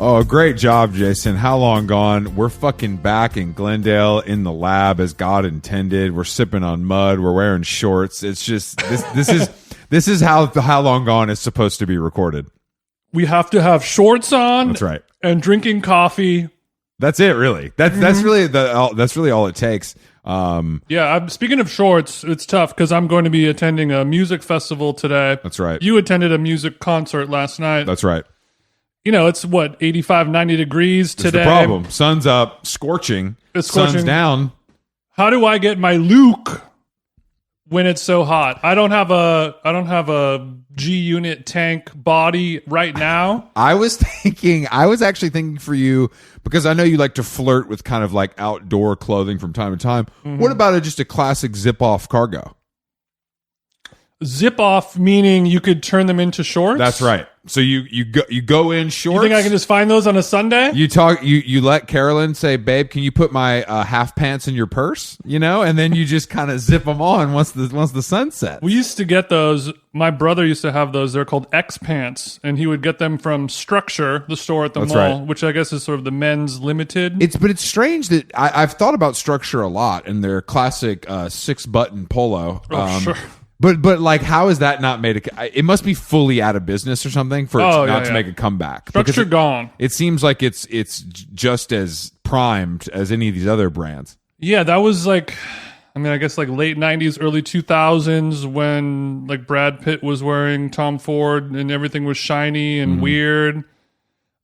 Oh, great job, Jason. How long gone? We're fucking back in Glendale in the lab as God intended. We're sipping on mud. We're wearing shorts. It's just this is how long gone is supposed to be recorded. We have to have shorts on. That's right. And drinking coffee. That's it, really. That's really all it takes. Speaking of shorts, it's tough because I'm going to be attending a music festival today. That's right. You attended a music concert last night. That's right. You know, it's what, 85, 90 degrees today. That's the problem. Sun's up, scorching. It's scorching. Sun's down. How do I get my Luke when it's so hot? I don't have a G unit tank body right now. I was actually thinking for you, because I know you like to flirt with kind of like outdoor clothing from time to time. Mm-hmm. What about just a classic zip off cargo? Zip off meaning you could turn them into shorts? That's right. So you go in shorts. You think I can just find those on a Sunday? You let Carolyn say, "Babe, can you put my half pants in your purse?" You know, and then you just kind of zip them on once the sun sets. We used to get those. My brother used to have those. They're called X pants, and he would get them from Structure, the store at the mall, right. Which I guess is sort of the men's limited. But it's strange that I've thought about Structure a lot, and their classic 6-button polo. Oh, sure. But like, how is that not made? It must be fully out of business or something for it not to make a comeback. Structure gone. It seems like it's just as primed as any of these other brands. Yeah, that was like, I guess like late 90s, early 2000s when like Brad Pitt was wearing Tom Ford and everything was shiny and weird.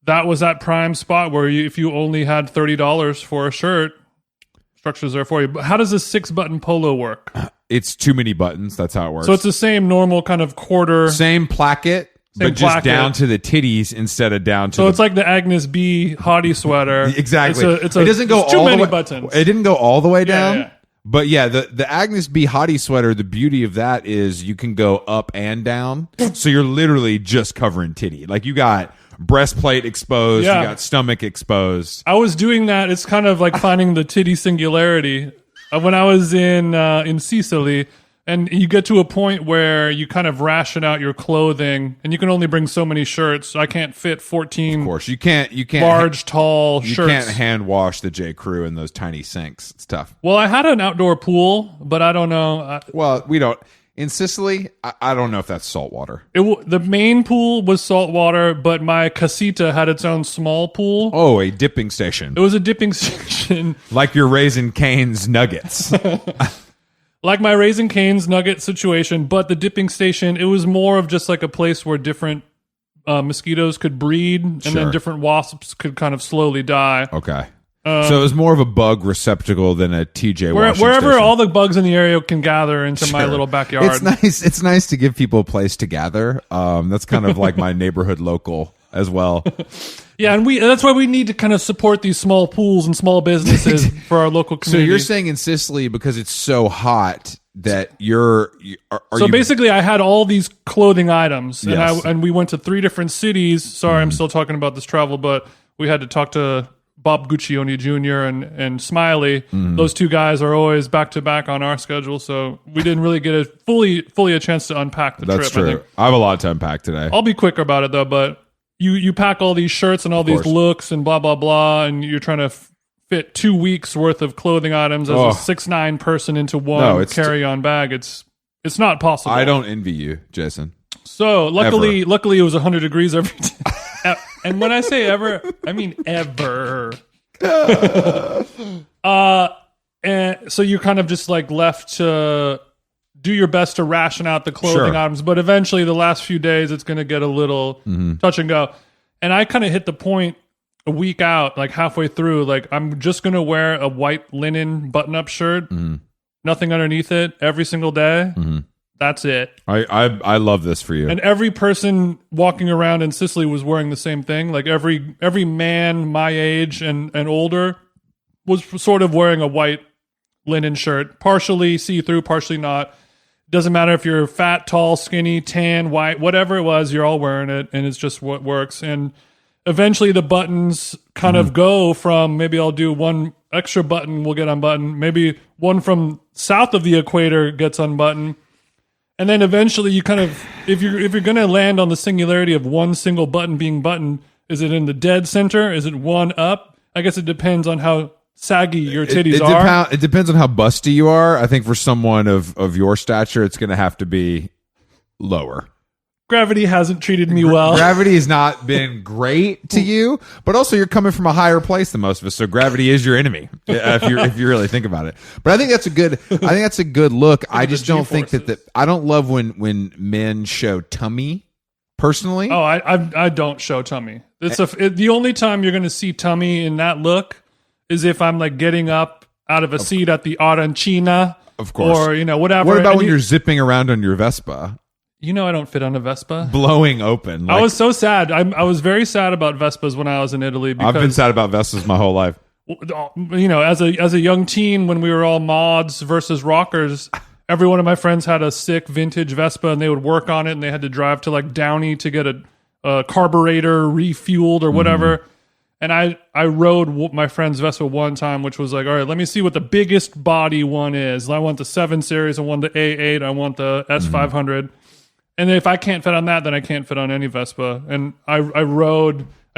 That was that prime spot where if you only had $30 for a shirt, Structure's there for you. But how does a 6-button polo work? It's too many buttons. That's how it works. So it's the same normal kind of quarter. Same placket, but just down to the titties instead of down to. So it's like the Agnes B hottie sweater. Exactly. It doesn't go all too many the way. Buttons. It didn't go all the way down. Yeah. But yeah, the Agnes B hottie sweater. The beauty of that is you can go up and down. So you're literally just covering titty. Like you got breastplate exposed. You got stomach exposed. I was doing that. It's kind of like finding the titty singularity. When I was in Sicily, and you get to a point where you kind of ration out your clothing, and you can only bring so many shirts. I can't fit 14. Of course, you can't large, tall shirts. You can't hand wash the J. Crew in those tiny sinks. It's tough. Well, I had an outdoor pool, but I don't know. Well, we don't. In Sicily, I don't know if that's salt water. The main pool was salt water, but my casita had its own small pool. Oh, a dipping station. It was a dipping station. Like your Raising Cane's nuggets. Like my Raising Cane's nugget situation, but the dipping station, it was more of just like a place where different mosquitoes could breed, and then different wasps could kind of slowly die. Okay. So it was more of a bug receptacle than a TJ washing wherever station. all the bugs in the area can gather into my little backyard. It's nice. It's nice to give people a place to gather. That's kind of like my neighborhood local as well. Yeah, and that's why we need to kind of support these small pools and small businesses for our local community. So you're saying in Sicily, because it's so hot that basically I had all these clothing items, and Yes. and we went to 3 different cities. Sorry, I'm still talking about this travel, but we had to talk to Bob Guccione Jr. and Smiley. Those 2 guys are always back to back on our schedule, so we didn't really get a fully a chance to unpack the trip. That's true. I have a lot to unpack today. I'll be quicker about it though, but you pack all these shirts and all these looks and blah blah blah, and you're trying to fit 2 weeks worth of clothing items as a 6'9" person into one carry-on bag. It's not possible. I don't envy you, Jason. So luckily it was 100 degrees every day. And when I say ever, I mean ever. And so you kind of just like left to do your best to ration out the clothing items, but eventually the last few days it's going to get a little touch and go. And I kind of hit the point a week out, like halfway through, like I'm just going to wear a white linen button-up shirt, nothing underneath it every single day. That's it. I love this for you. And every person walking around in Sicily was wearing the same thing. Like every man my age and older was sort of wearing a white linen shirt, partially see-through, partially not. Doesn't matter if you're fat, tall, skinny, tan, white, whatever it was, you're all wearing it, and it's just what works. And eventually the buttons kind of go from, maybe I'll do one extra button will get unbuttoned, maybe one from south of the equator gets unbuttoned. And then eventually you kind of, if you're going to land on the singularity of one single button being buttoned, Is it in the dead center? Is it one up? I guess it depends on how saggy your titties are. It depends on how busty you are. I think for someone of your stature, it's going to have to be lower. Gravity hasn't treated me well. Gravity has not been great to you, but also you're coming from a higher place than most of us, so gravity is your enemy if you really think about it. But I think that's a good look. I just don't think that I don't love when men show tummy. Personally, I don't show tummy. The only time you're going to see tummy in that look is if I'm like getting up out of a seat at the Arancina, of course, or whatever. What about when you're zipping around on your Vespa? I don't fit on a Vespa. Blowing open. I was so sad. I was very sad about Vespas when I was in Italy. Because, I've been sad about Vespas my whole life. As a young teen, when we were all mods versus rockers, every one of my friends had a sick vintage Vespa, and they would work on it, and they had to drive to like Downey to get a carburetor refueled or whatever. And I rode my friend's Vespa one time, which was like, all right, let me see what the biggest body one is. I want the 7 Series, I want the A8, I want the S500. And if I can't fit on that, then I can't fit on any Vespa. And I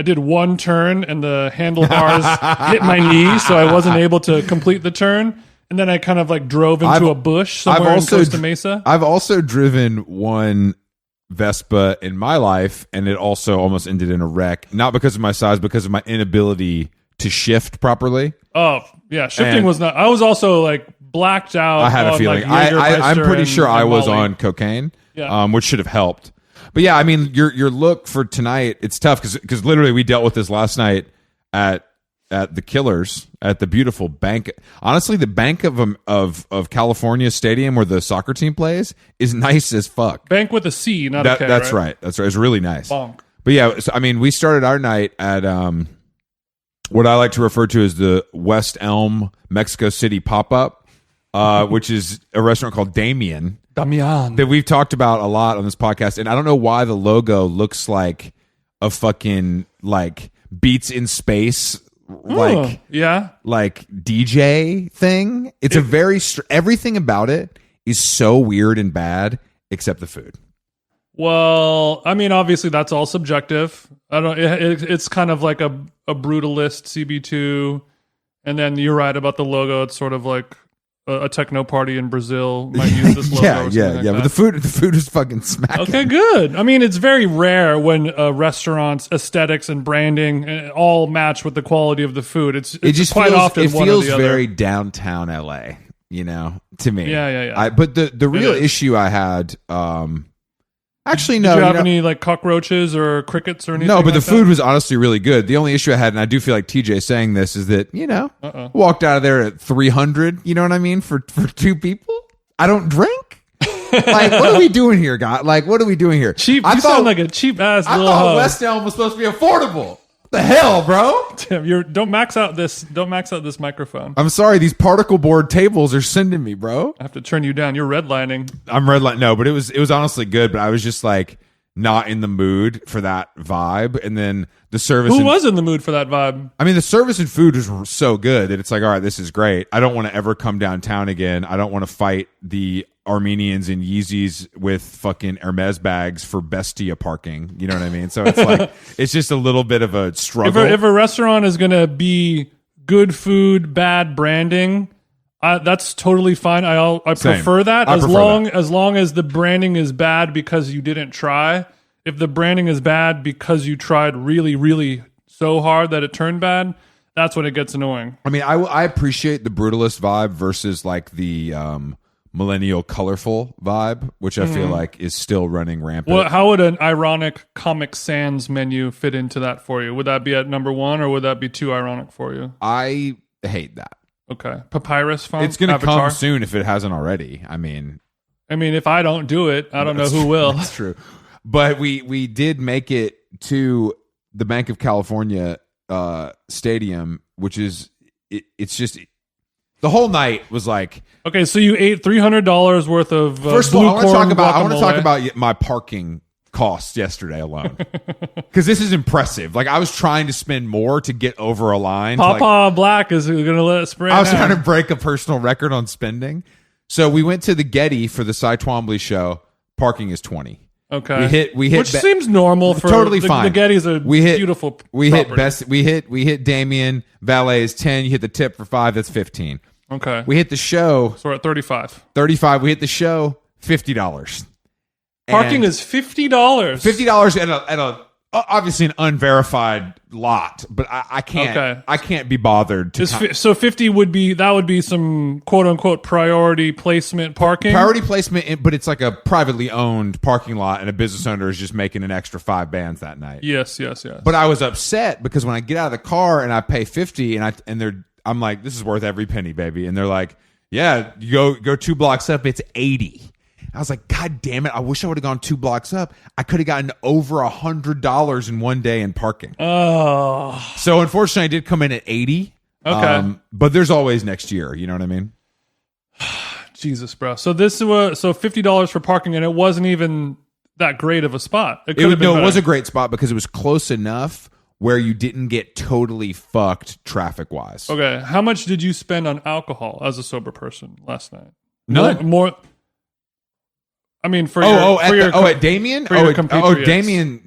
did one turn, and the handlebars hit my knee, so I wasn't able to complete the turn. And then I kind of like drove into a bush somewhere in Costa Mesa. I've also driven one Vespa in my life, and it also almost ended in a wreck. Not because of my size, because of my inability to shift properly. Oh, yeah. Shifting was not... I was also like blacked out. I had a feeling. I'm pretty sure I was on cocaine, which should have helped. But yeah, I mean, your look for tonight, it's tough because literally we dealt with this last night at the Killers at the beautiful bank. Honestly, the Bank of California Stadium where the soccer team plays is nice as fuck. Bank with a C, not a K. That's right. That's right. It's really nice. Bonk. But yeah, so, I mean, we started our night at what I like to refer to as the West Elm Mexico City pop-up, which is a restaurant called Damian that we've talked about a lot on this podcast. And I don't know why the logo looks like a fucking like Beats in Space like DJ thing. It's a very everything about it is so weird and bad except the food. Well, I mean, obviously that's all subjective. It's kind of like a brutalist CB2, and then you're right about the logo. It's sort of like a techno party in Brazil might use this logo. Yeah. But the food is fucking smacking. Okay, good. I mean, it's very rare when restaurants' aesthetics and branding all match with the quality of the food. It just quite often it feels very downtown LA, to me. Yeah. But the real issue I had. Actually, no. Did you have any like cockroaches or crickets or anything? No, but like the food was honestly really good. The only issue I had, and I do feel like TJ saying this, is that walked out of there at 300. You know what I mean for 2 people. I don't drink. Like, what are we doing here, guy? Like, what are we doing here? Cheap. You sound like a cheap ass. I thought West Elm was supposed to be affordable. The hell, bro? Tim, don't max out this microphone. I'm sorry, these particle board tables are sending me, bro. I have to turn you down. You're redlining. I'm redlining. No, but it was honestly good, but I was just like not in the mood for that vibe. And then the service. Who was in the mood for that vibe? I mean, the service and food was so good that it's like, all right, this is great. I don't want to ever come downtown again. I don't want to fight the Armenians in Yeezys with fucking Hermes bags for Bestia parking. You know what I mean? So it's like, it's just a little bit of a struggle. If a restaurant is going to be good food, bad branding, that's totally fine. I prefer that as long as the branding is bad because you didn't try. If the branding is bad because you tried really, really so hard that it turned bad, that's when it gets annoying. I mean, I appreciate the brutalist vibe versus like the millennial colorful vibe, which I feel like is still running rampant. Well, how would an ironic Comic Sans menu fit into that for you? Would that be at number 1 or would that be too ironic for you? I hate that. Okay. Papyrus font? It's going to come soon if it hasn't already. I mean, if I don't do it, I don't know who will. That's true. But we did make it to the Bank of California stadium, which is, it's just... The whole night was like... Okay, so you ate $300 worth of First of all, I want to talk about my parking costs yesterday alone. Because this is impressive. Like, I was trying to spend more to get over a line. Papa Black is going to let it spread. I was trying to break a personal record on spending. So we went to the Getty for the Cy Twombly show. Parking is $20. Okay. We hit which seems normal for totally the, fine. The Getty's a beautiful We property. we hit Damien. Valet is 10. You hit the tip for 5. That's 15. Okay. We hit the show. So we're at 35. 35. We hit the show. $50. Parking is $50. $50 at a obviously an unverified lot, but I can't. Okay. I can't be bothered to. So 50 would be some quote unquote priority placement parking. Priority placement, but it's like a privately owned parking lot, and a business owner is just making an extra 5 bands that night. Yes. But I was upset because when I get out of the car and I pay 50, I'm like, this is worth every penny, baby. And they're like, yeah, you go 2 blocks up, it's 80. I was like, God damn it! I wish I would have gone 2 blocks up. I could have gotten over $100 in one day in parking. Oh, so unfortunately, I did come in at 80. Okay, but there's always next year. You know what I mean? Jesus, bro. So this was $50 for parking, and it wasn't even that great of a spot. It was a great spot because it was close enough where you didn't get totally fucked traffic wise. Okay, how much did you spend on alcohol as a sober person last night? None. More. I mean, at Damien?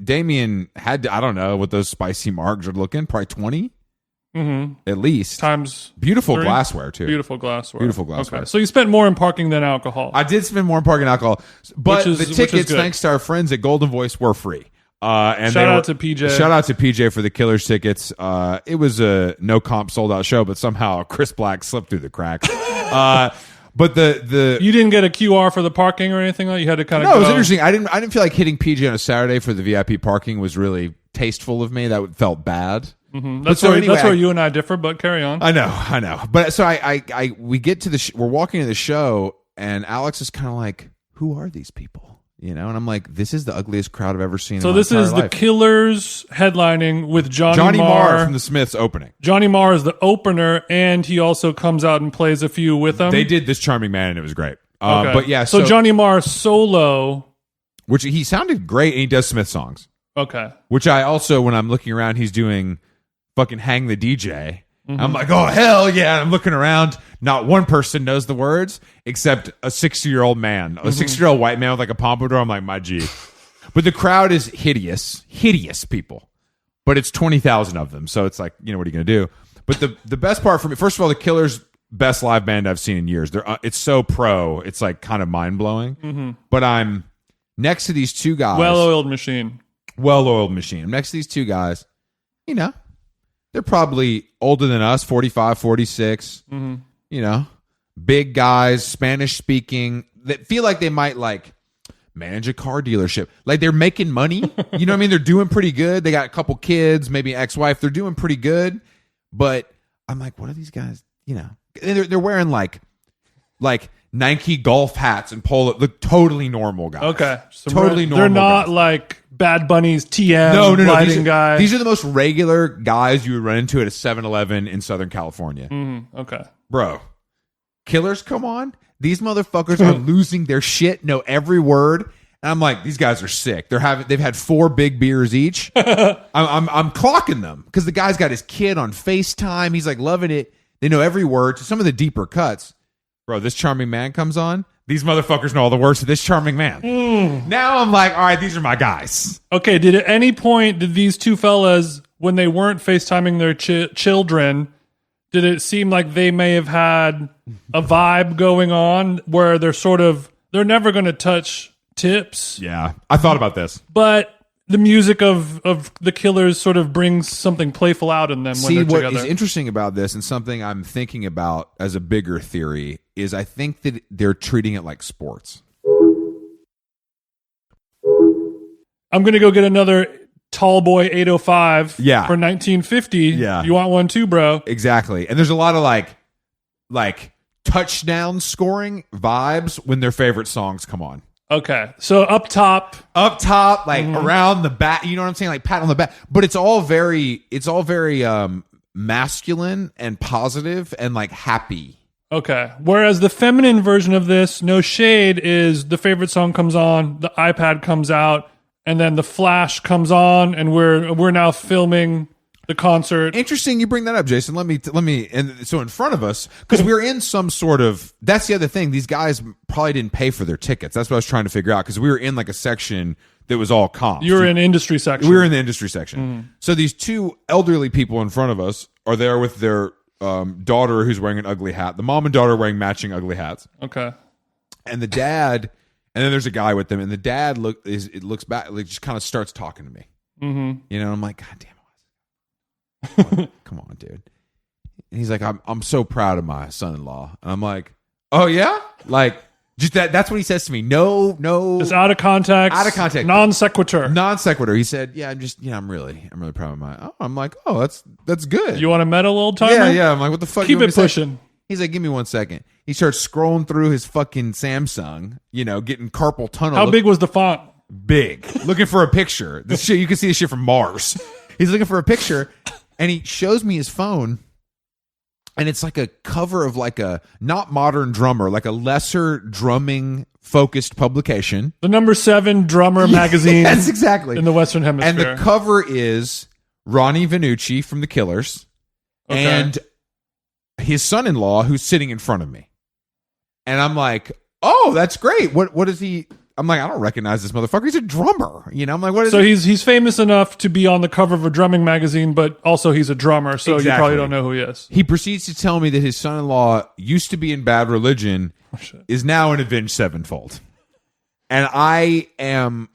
Damien had to, I don't know what those spicy margs are looking, probably 20 at least. Times beautiful 3? glassware too. Beautiful glassware. Okay. So you spent more in parking than alcohol. I did spend more in parking and alcohol, but the tickets, thanks to our friends at Golden Voice, were free. And shout out to PJ. Shout out to PJ for the Killers tickets. It was a no comp sold out show, but somehow Chris Black slipped through the cracks. But you didn't get a QR for the parking or anything like that? You had to kind of No, it was interesting. I didn't feel like hitting PJ on a Saturday for the VIP parking was really tasteful of me. That felt bad. Mm-hmm. That's where you and I differ, but carry on. I know. But so we get to we're walking to the show, and Alex is kind of like, who are these people? You know, and I'm like, this is the ugliest crowd I've ever seen. So in my this is entire the life. Killers headlining with Johnny Marr from the Smiths opening. Johnny Marr is the opener, and he also comes out and plays a few with them. They did This Charming Man, and it was great. Okay. But yeah, so Johnny Marr solo, which he sounded great, and he does Smith songs. Okay. Which I also, when I'm looking around, he's doing fucking Hang the DJ. I'm like, oh, hell yeah. And I'm looking around. Not one person knows the words except a 60-year-old man. A 60-year-old white man with like a pompadour. I'm like, my G. But the crowd is hideous people. But it's 20,000 of them. So it's like, you know, what are you going to do? But the best part for me, first of all, the Killers, best live band I've seen in years. It's so pro. It's like kind of mind-blowing. But I'm next to these two guys. Well-oiled machine. I'm next to these two guys, you know. They're probably older than us, 45, 46, you know, big guys, Spanish speaking, that feel like they might like manage a car dealership. Like they're making money. You know what I mean? They're doing pretty good. They got a couple kids, maybe an ex-wife. They're doing pretty good. But I'm like, what are these guys? You know, they're wearing like Nike golf hats and polo. Look, totally normal guys. Okay. So totally normal. They're not guys. Like Bad Bunny's TM No. lighting guys. These are the most regular guys you would run into at a 7-Eleven in Southern California. Okay. Bro, Killers, come on. These motherfuckers are losing their shit, know every word. And I'm like, these guys are sick. They've had 4 big beers each. I'm clocking them because the guy's got his kid on FaceTime. He's like loving it. They know every word to some of the deeper cuts. Bro, This Charming Man comes on. These motherfuckers know all the words to This Charming Man. Now I'm like, all right, these are my guys. Okay, did at any point, did these two fellas, when they weren't FaceTiming their children, did it seem like they may have had a vibe going on where they're never going to touch tips? Yeah, I thought about this. But the music of the Killers sort of brings something playful out in them when they're together. What is interesting about this, and something I'm thinking about as a bigger theory, is I think that they're treating it like sports. I'm going to go get another Tall Boy 805 for Yeah. 1950. Yeah. You want one too, bro? Exactly. And there's a lot of like touchdown scoring vibes when their favorite songs come on. Okay. So up top, Like around the back, you know what I'm saying? Like pat on the back. But it's all very masculine and positive and like happy. okay. Whereas the feminine version of this, no shade, is the favorite song comes on, the iPad comes out, and then the flash comes on, and we're now filming the concert. Interesting you bring that up, Jason. Let me and so in front of us, because we're in some sort of, that's the other thing. These guys probably didn't pay for their tickets. That's what I was trying to figure out, because we were in like a section that was all comps. You were in industry section. We were in the industry section. So these two elderly people in front of us are there with their daughter who's wearing an ugly hat. The mom and daughter are wearing matching ugly hats. Okay. And the dad, and then there's a guy with them, and the dad looks back, like just kind of starts talking to me. Mm-hmm. You know, I'm like, God damn it, come on, dude. And he's like, I'm so proud of my son-in-law, and I'm like, oh yeah, like just that's what he says to me. No, it's out of context. Out of context. Non sequitur. He said, yeah, I'm really proud of my. Oh, I'm like, oh, that's good. You want a medal, old timer? Yeah. I'm like, what the fuck? Keep it pushing. He's like, give me 1 second. He starts scrolling through his fucking Samsung, getting carpal tunnel. How big was the font? Big. Looking for a picture. This shit, you can see this shit from Mars. He's looking for a picture, and he shows me his phone, and it's like a cover of like a not Modern Drummer, like a lesser drumming focused publication. The number 7 drummer magazine. Yes, exactly. In the Western Hemisphere. And the cover is Ronnie Vannucci from The Killers, and his son-in-law who's sitting in front of me. And I'm like, oh, that's great. What is he? I'm like, I don't recognize this motherfucker. He's a drummer. I'm like, what is so he's famous enough to be on the cover of a drumming magazine, but also he's a drummer, so you probably don't know who he is. He proceeds to tell me that his son-in-law used to be in Bad Religion, is now in Avenged Sevenfold. And I am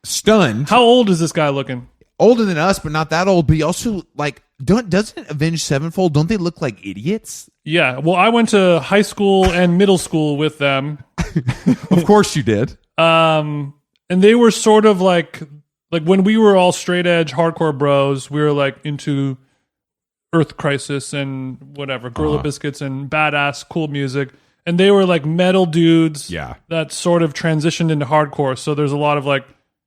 stunned. How old is this guy looking? Older than us, but not that old. But he also, like, doesn't Avenged Sevenfold, don't they look like idiots? Yeah. Well, I went to high school and middle school with them. Of course you did. And they were sort of like when we were all straight edge hardcore bros, we were like into Earth Crisis and whatever, Gorilla Biscuits and badass cool music. And they were like metal dudes that sort of transitioned into hardcore. So there's a lot of like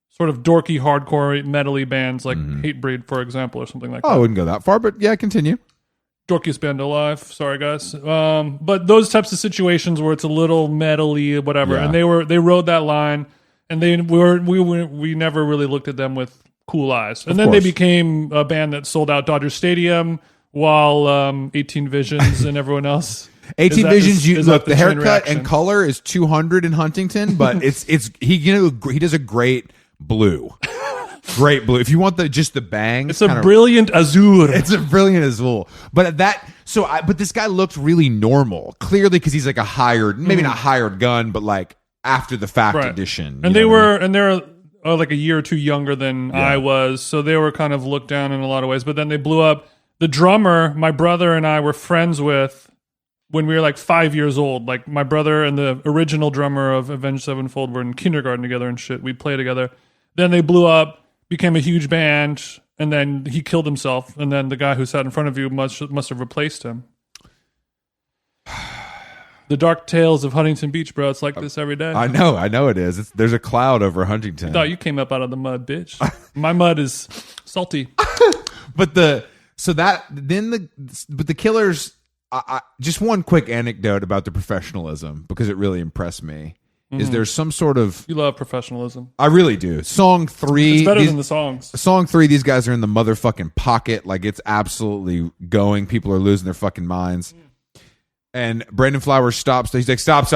sort of dorky hardcore metal-y bands like Hatebreed, for example, or something like that. I wouldn't go that far, but yeah, continue. Dorkiest band alive. Sorry, guys. But those types of situations where it's a little metal-y, whatever, and they rode that line, and we never really looked at them with cool eyes. And then they became a band that sold out Dodger Stadium while 18 Visions and everyone else. 18 Visions, look, the haircut reaction. and color is 200 in Huntington, but he does a great blue. Great blue. If you want just the bangs, it's a brilliant azure. It's a brilliant azure. But but this guy looked really normal, clearly, because he's like a hired, maybe not hired gun, but like after the fact edition. And they're like a year or two younger than I was, so they were kind of looked down in a lot of ways. But then they blew up. The drummer, my brother and I were friends with when we were like 5 years old. Like my brother and the original drummer of Avenged Sevenfold were in kindergarten together and shit. We'd play together. Then they blew up, became a huge band, and then he killed himself. And then the guy who sat in front of you must have replaced him. The dark tales of Huntington Beach, bro. It's like this every day. I know it is. There's a cloud over Huntington. I thought you came up out of the mud, bitch. My mud is salty. But the Killers. Just one quick anecdote about the professionalism, because it really impressed me. Is there's some sort of... You love professionalism. I really do. Song 3... It's better than the songs. Song 3, these guys are in the motherfucking pocket. Like, it's absolutely going. People are losing their fucking minds. And Brandon Flowers stops. He's like, stop. He's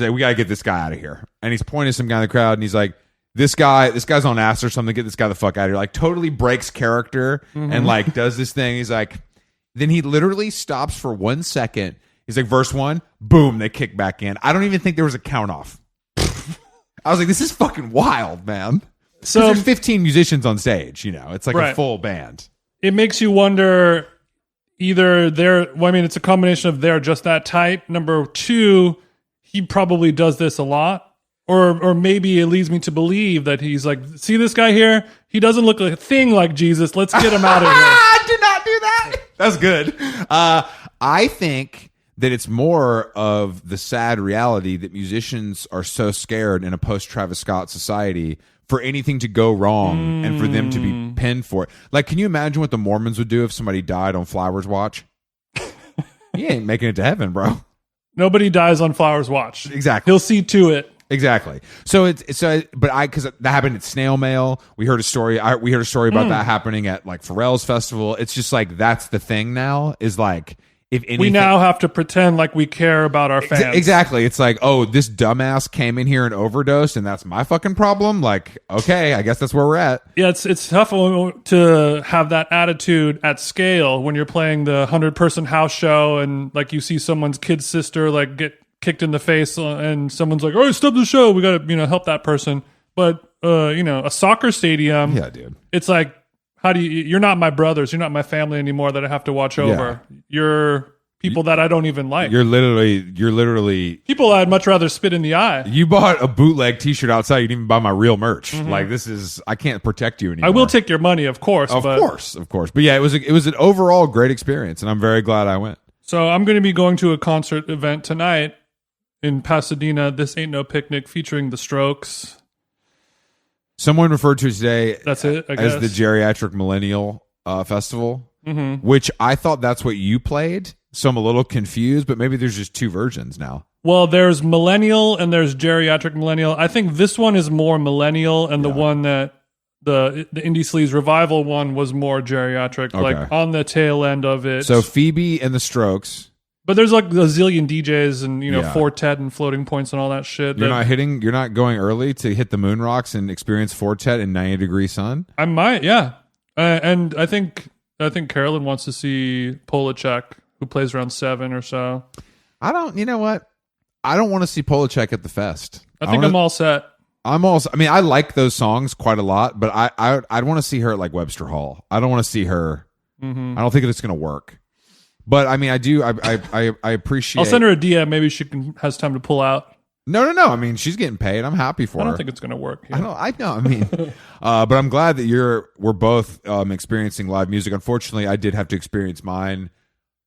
like, we got to get this guy out of here. And he's pointing at some guy in the crowd, and he's like, this guy's on acid or something. Get this guy the fuck out of here. Like, totally breaks character and, like, does this thing. He's like... Then he literally stops for 1 second. He's like, verse 1, boom, they kick back in. I don't even think there was a count off. I was like, this is fucking wild, man. So there's 15 musicians on stage, it's like a full band. It makes you wonder either it's a combination of they're just that tight. Number 2, he probably does this a lot. Or maybe it leads me to believe that he's like, see this guy here? He doesn't look a thing like Jesus. Let's get him out of here. Do not do that. That's good. I think that it's more of the sad reality that musicians are so scared in a post-Travis Scott society for anything to go wrong and for them to be pinned for it. Like, can you imagine what the Mormons would do if somebody died on Flowers Watch? He ain't making it to heaven, bro. Nobody dies on Flowers Watch. Exactly. He'll see to it. Exactly. Because that happened at Snail Mail. We heard a story. We heard a story about that happening at like Pharrell's festival. It's just like, that's the thing now, is like, if anything, we now have to pretend like we care about our fans. Exactly. It's like, oh, this dumbass came in here and overdosed, and that's my fucking problem. Like, okay, I guess that's where we're at. Yeah, it's tough to have that attitude at scale when you're playing the 100-person house show and like you see someone's kid sister like get kicked in the face and someone's like, "Oh, stop the show. We got to, help that person." But a soccer stadium, yeah, dude. It's like, you're not my brothers, you're not my family anymore that I have to watch over. Yeah. You're people that I don't even like. You're literally people I'd much rather spit in the eye. You bought a bootleg t-shirt outside, you didn't even buy my real merch. Like, I can't protect you anymore. I will take your money, of course. Of course. But yeah, it was an overall great experience, and I'm very glad I went. So I'm going to be going to a concert event tonight in Pasadena, This Ain't No Picnic, featuring The Strokes. Someone referred to it today as the Geriatric Millennial Festival, which I thought that's what you played. So I'm a little confused, but maybe there's just two versions now. Well, there's Millennial and there's Geriatric Millennial. I think this one is more Millennial, and the one that the Indie Sleaze Revival one was more geriatric, like on the tail end of it. So Phoebe and the Strokes. But there's like a zillion DJs and Fortet and Floating Points and all that shit. You're not going early to hit the moon rocks and experience Fortet in 90-degree sun? I might, yeah. And I think Carolyn wants to see Polachek, who plays around 7 or so. You know what? I don't want to see Polachek at the fest. I'm all set. I like those songs quite a lot, but I'd want to see her at like Webster Hall. I don't want to see her. I don't think it's going to work. But I mean, I appreciate. I'll send her a DM. Maybe she has time to pull out. No. I mean, she's getting paid. I'm happy for her. I don't think it's going to work. Yeah. I know. I mean, but I'm glad that we're both experiencing live music. Unfortunately, I did have to experience mine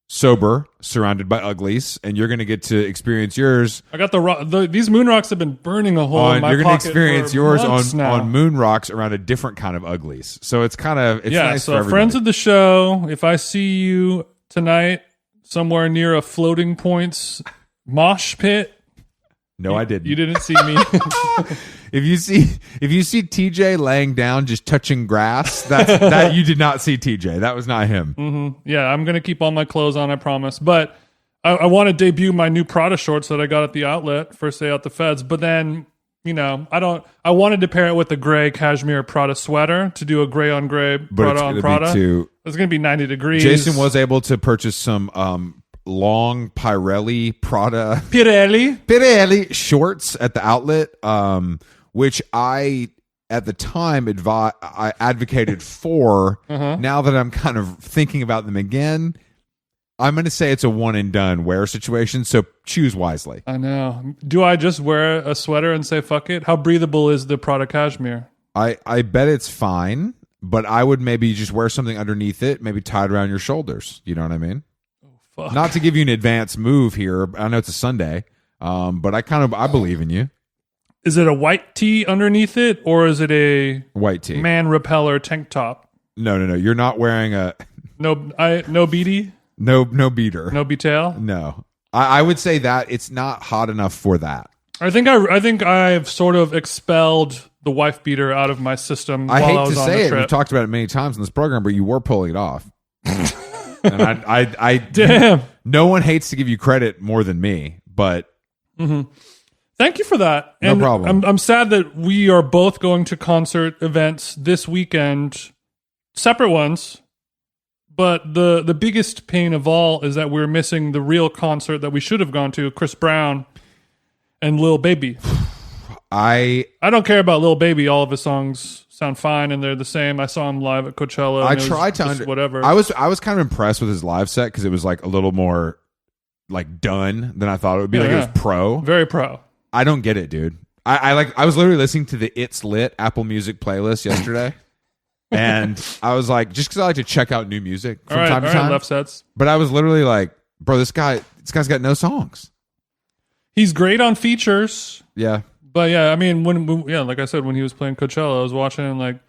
sober, surrounded by uglies, and you're going to get to experience yours. I got these moon rocks have been burning a hole in my You're pocket. You're going to experience yours on moon rocks around a different kind of uglies. So it's nice for everybody. Friends of the show, if I see you tonight somewhere near a Floating Points mosh pit. No, I didn't. You didn't see me. If you see TJ laying down just touching grass, that you did not see TJ. That was not him. Yeah, I'm gonna keep all my clothes on, I promise. But I want to debut my new Prada shorts that I got at the outlet first day out the feds. But then I wanted to pair it with the gray cashmere Prada sweater to do a gray on gray Prada on Prada. It's going to be 90 degrees. Jason was able to purchase some long Pirelli Prada Pirelli shorts at the outlet, which I at the time I advocated for. Now that I'm kind of thinking about them again, I'm going to say it's a one and done wear situation, so choose wisely. I know. Do I just wear a sweater and say fuck it? How breathable is the Prada cashmere? I bet it's fine, but I would maybe just wear something underneath it, maybe tied around your shoulders. You know what I mean? Oh, fuck. Not to give you an advanced move here. I know it's a Sunday, but I believe in you. Is it a white tee underneath it, or is it a white tee man repeller tank top? No. You're not wearing a no beady. No beater. No beatail? No. I would say that it's not hot enough for that. I think I've sort of expelled the wife beater out of my system while I was on the trip. We've talked about it many times in this program, but you were pulling it off. And I damn. No one hates to give you credit more than me, but thank you for that. No problem. I'm sad that we are both going to concert events this weekend, separate ones. But the biggest pain of all is that we're missing the real concert that we should have gone to, Chris Brown and Lil Baby. I don't care about Lil Baby. All of his songs sound fine and they're the same. I saw him live at Coachella. I tried to whatever. I was kind of impressed with his live set because it was like a little more like done than I thought it would be. It was pro, very pro. I don't get it, dude. I was literally listening to the It's Lit Apple Music playlist yesterday. And I was like, just because I like to check out new music from time to time. Left sets. But I was literally like, bro, this guy's got no songs. He's great on features. Yeah. But yeah, I mean, like I said, when he was playing Coachella, I was watching and like,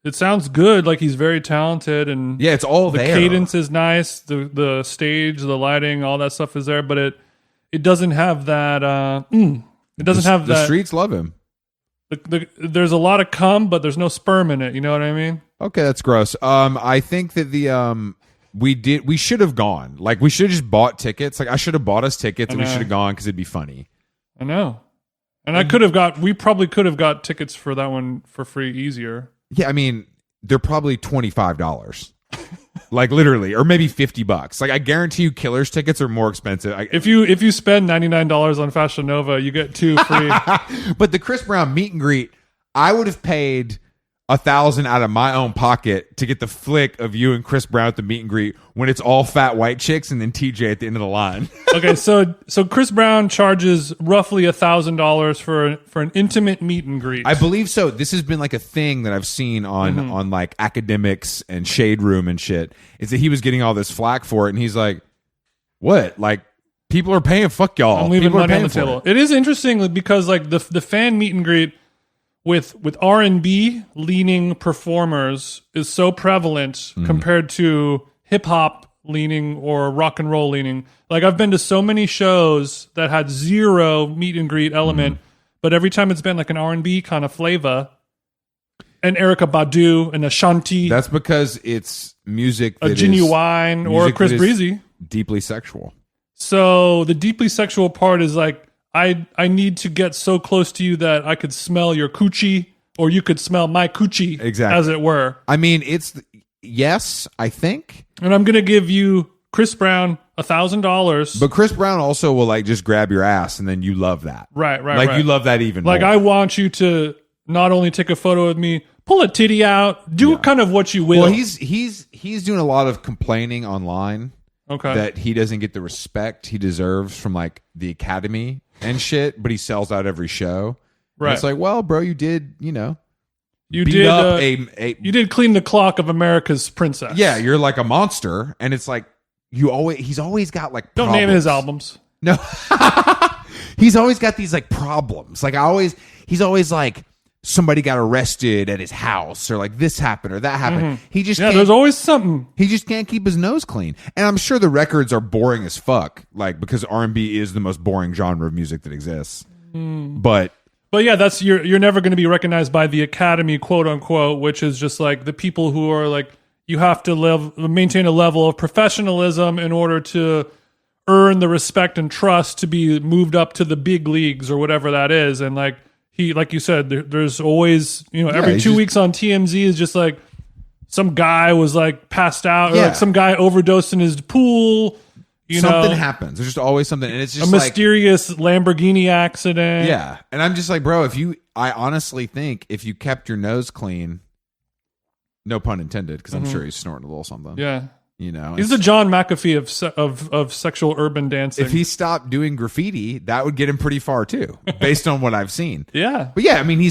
it sounds good. Like he's very talented and yeah, it's all the cadence is nice. The stage, the lighting, all that stuff is there, but it doesn't have that. It doesn't have that. The streets love him. There's a lot of cum, but there's no sperm in it. You know what I mean? Okay, that's gross. I think that We should have gone. Like, we should have just bought tickets. Like, I should have bought us tickets and we should have gone because it'd be funny. I know. And we probably could have got tickets for that one for free easier. Yeah, I mean, they're probably $25. Like, literally, or maybe $50. Like, I guarantee you Killers tickets are more expensive. If you spend $99 on Fashion Nova, you get 2 free. But the Chris Brown meet and greet, I would have paid $1,000 out of my own pocket to get the flick of you and Chris Brown at the meet and greet when it's all fat white chicks and then TJ at the end of the line. Okay, so Chris Brown charges roughly $1,000 for an intimate meet and greet. I believe so. This has been like a thing that I've seen on like academics and Shade Room and shit. Is that he was getting all this flack for it, and he's like, "What? Like, people are paying. Fuck y'all. I'm leaving People are money on paying the for table." It is interesting because like the fan meet and greet with R&B leaning performers is so prevalent compared to hip hop leaning or rock and roll leaning. Like, I've been to so many shows that had zero meet and greet element, but every time it's been like an R&B kind of flavor, and Erykah Badu and Ashanti, That's because it's music that a is Genuine or music Chris that is Breezy. deeply sexual. So the deeply sexual part is like, I need to get so close to you that I could smell your coochie, or you could smell my coochie, Exactly. as it were. I mean, yes, I think. And I'm going to give you, Chris Brown, $1,000. But Chris Brown also will like just grab your ass, and then you love that. Right. Like, you love that even Like, more. I want you to not only take a photo with me, pull a titty out, do kind of what you will. Well, he's doing a lot of complaining online. Okay. That he doesn't get the respect he deserves from like the Academy and shit, but he sells out every show. Right. And it's like, well, bro, you did, you beat did up you did clean the clock of America's princess. yeah, you're like a monster, and it's like he's always got like Don't problems. name his albums. No, he's always got these like problems. Like he's always like, somebody got arrested at his house, or like this happened or that happened. He just there's always something. He just can't keep his nose clean. And I'm sure the records are boring as fuck, like, because R&B is the most boring genre of music that exists. But yeah, that's you're never going to be recognized by the Academy, quote unquote, which is just like the people who are like, you have to maintain a level of professionalism in order to earn the respect and trust to be moved up to the big leagues or whatever that is. And like you said, there's always, every 2 weeks on TMZ is just like some guy was like passed out, or like some guy overdosed in his pool. Something happens. There's just always something, and it's just a mysterious Lamborghini accident. Yeah, and I'm just like, bro, I honestly think if you kept your nose clean, no pun intended, because I'm sure he's snorting a little something. Yeah. He's the John McAfee of sexual urban dancing. If he stopped doing graffiti, that would get him pretty far too, based on what I've seen. Yeah. But yeah, I mean,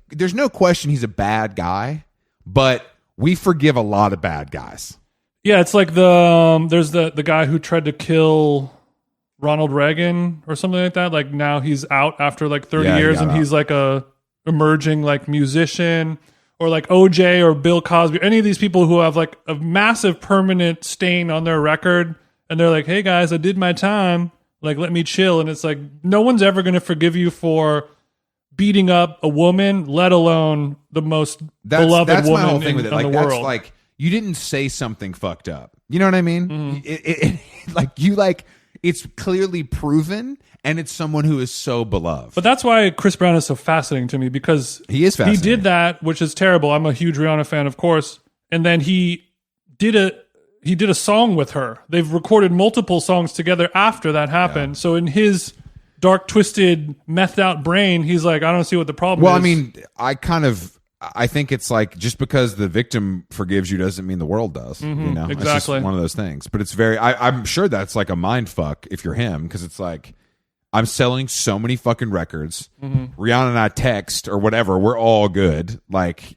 there's no question he's a bad guy, but we forgive a lot of bad guys. Yeah, it's like there's the guy who tried to kill Ronald Reagan or something like that. Like, now he's out after like 30 years, and he's like a emerging like musician. Or like OJ or Bill Cosby, any of these people who have like a massive permanent stain on their record, and they're like, "Hey guys, I did my time. Like, let me chill." And it's like, no one's ever going to forgive you for beating up a woman, let alone the most beloved that's woman my whole thing with it. Like, the that's world. like, you didn't say something fucked up. You know what I mean? It's clearly proven, and it's someone who is so beloved. But that's why Chris Brown is so fascinating to me, because he is fascinating. He did that, which is terrible. I'm a huge Rihanna fan, of course. And then he did a song with her. They've recorded multiple songs together after that happened. Yeah. So in his dark, twisted, methed out brain, he's like, I don't see what the problem is. Well, I mean, I think it's like, just because the victim forgives you doesn't mean the world does. Exactly. It's just one of those things. But it's very, I'm sure that's like a mind fuck if you're him, because it's like, I'm selling so many fucking records. Rihanna and I text or whatever. We're all good. Like,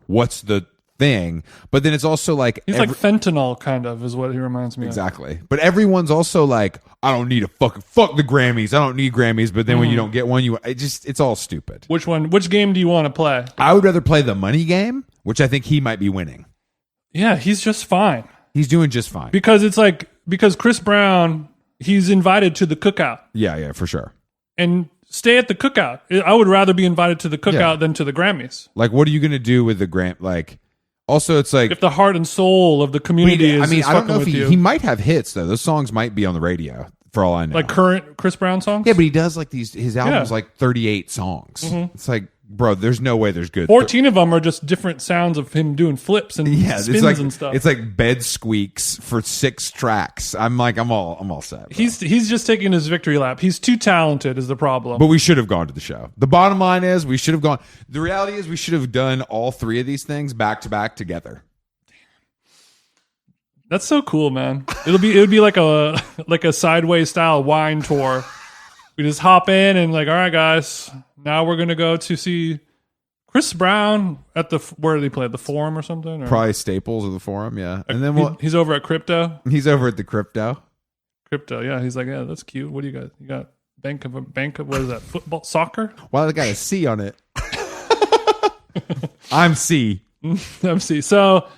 what's the thing? But then it's also like, he's like fentanyl, kind of, is what he reminds me exactly. But everyone's also like, I don't need a fuck the Grammys. I don't need Grammys. But then when you don't get one, it's all stupid. Which game do you want to play? I would rather play the money game, which I think he might be winning. Yeah, he's just fine. He's doing just fine. Because Chris Brown, he's invited to the cookout. Yeah, for sure. And stay at the cookout. I would rather be invited to the cookout than to the Grammys. Like, what are you going to do with the Also, it's like if the heart and soul of the community is I don't know if with you. he might have hits though. Those songs might be on the radio for all I know. Like current Chris Brown songs. Yeah, but he does like his album's like 38 songs. It's like, bro, there's no way there's good. 14 of them are just different sounds of him doing flips and spins and stuff. It's like bed squeaks for 6 tracks. I'm all set. Bro. He's just taking his victory lap. He's too talented is the problem. But we should have gone to the show. The bottom line is we should have gone. The reality is we should have done all 3 of these things back to back together. That's so cool, man. It would be like a sideways style wine tour. We just hop in and like, all right, guys, now we're gonna go to see Chris Brown at where did he play? The Forum or something? Or? Probably Staples or the Forum, yeah. And then he's over at Crypto. He's over at the Crypto. Crypto, yeah. He's like, yeah, that's cute. What do you got? You got bank of what is that? Football, soccer? Well, I got a C on it. I'm C. I'm C. So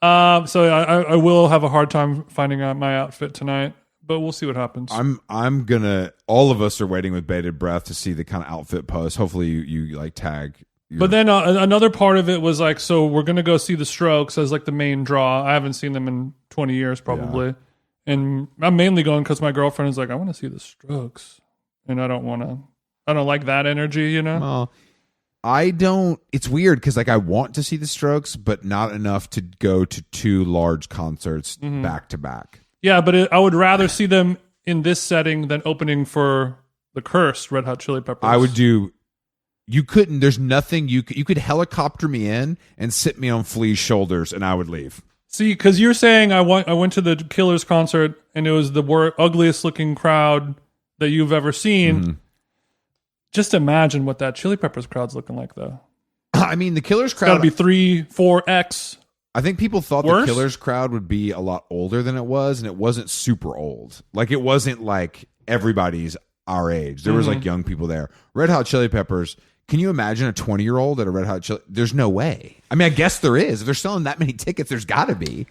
I will have a hard time finding out my outfit tonight, but we'll see what happens. I'm gonna. All of us are waiting with bated breath to see the kind of outfit post. Hopefully, you like tag. But then another part of it was like, so we're gonna go see the Strokes as like the main draw. I haven't seen them in 20 years probably, and I'm mainly going because my girlfriend is like, I want to see the Strokes, and I don't like that energy, you know. Well, I don't. It's weird because like I want to see the Strokes, but not enough to go to 2 large concerts back to back. Yeah, but I would rather see them in this setting than opening for the Cursed Red Hot Chili Peppers. I would do. You couldn't. There's nothing you could helicopter me in and sit me on Flea's shoulders, and I would leave. See, because you're saying I went to the Killers concert and it was the ugliest looking crowd that you've ever seen. Mm-hmm. Just imagine what that Chili Peppers crowd's looking like, though. I mean, the Killers crowd... It's got to be 3-4x. I think people thought worse? The Killers crowd would be a lot older than it was, and it wasn't super old. Like, it wasn't like everybody's our age. There was, like, young people there. Red Hot Chili Peppers... Can you imagine a 20-year-old at a Red Hot Chili? There's no way. I mean, I guess there is. If they're selling that many tickets, there's got to be.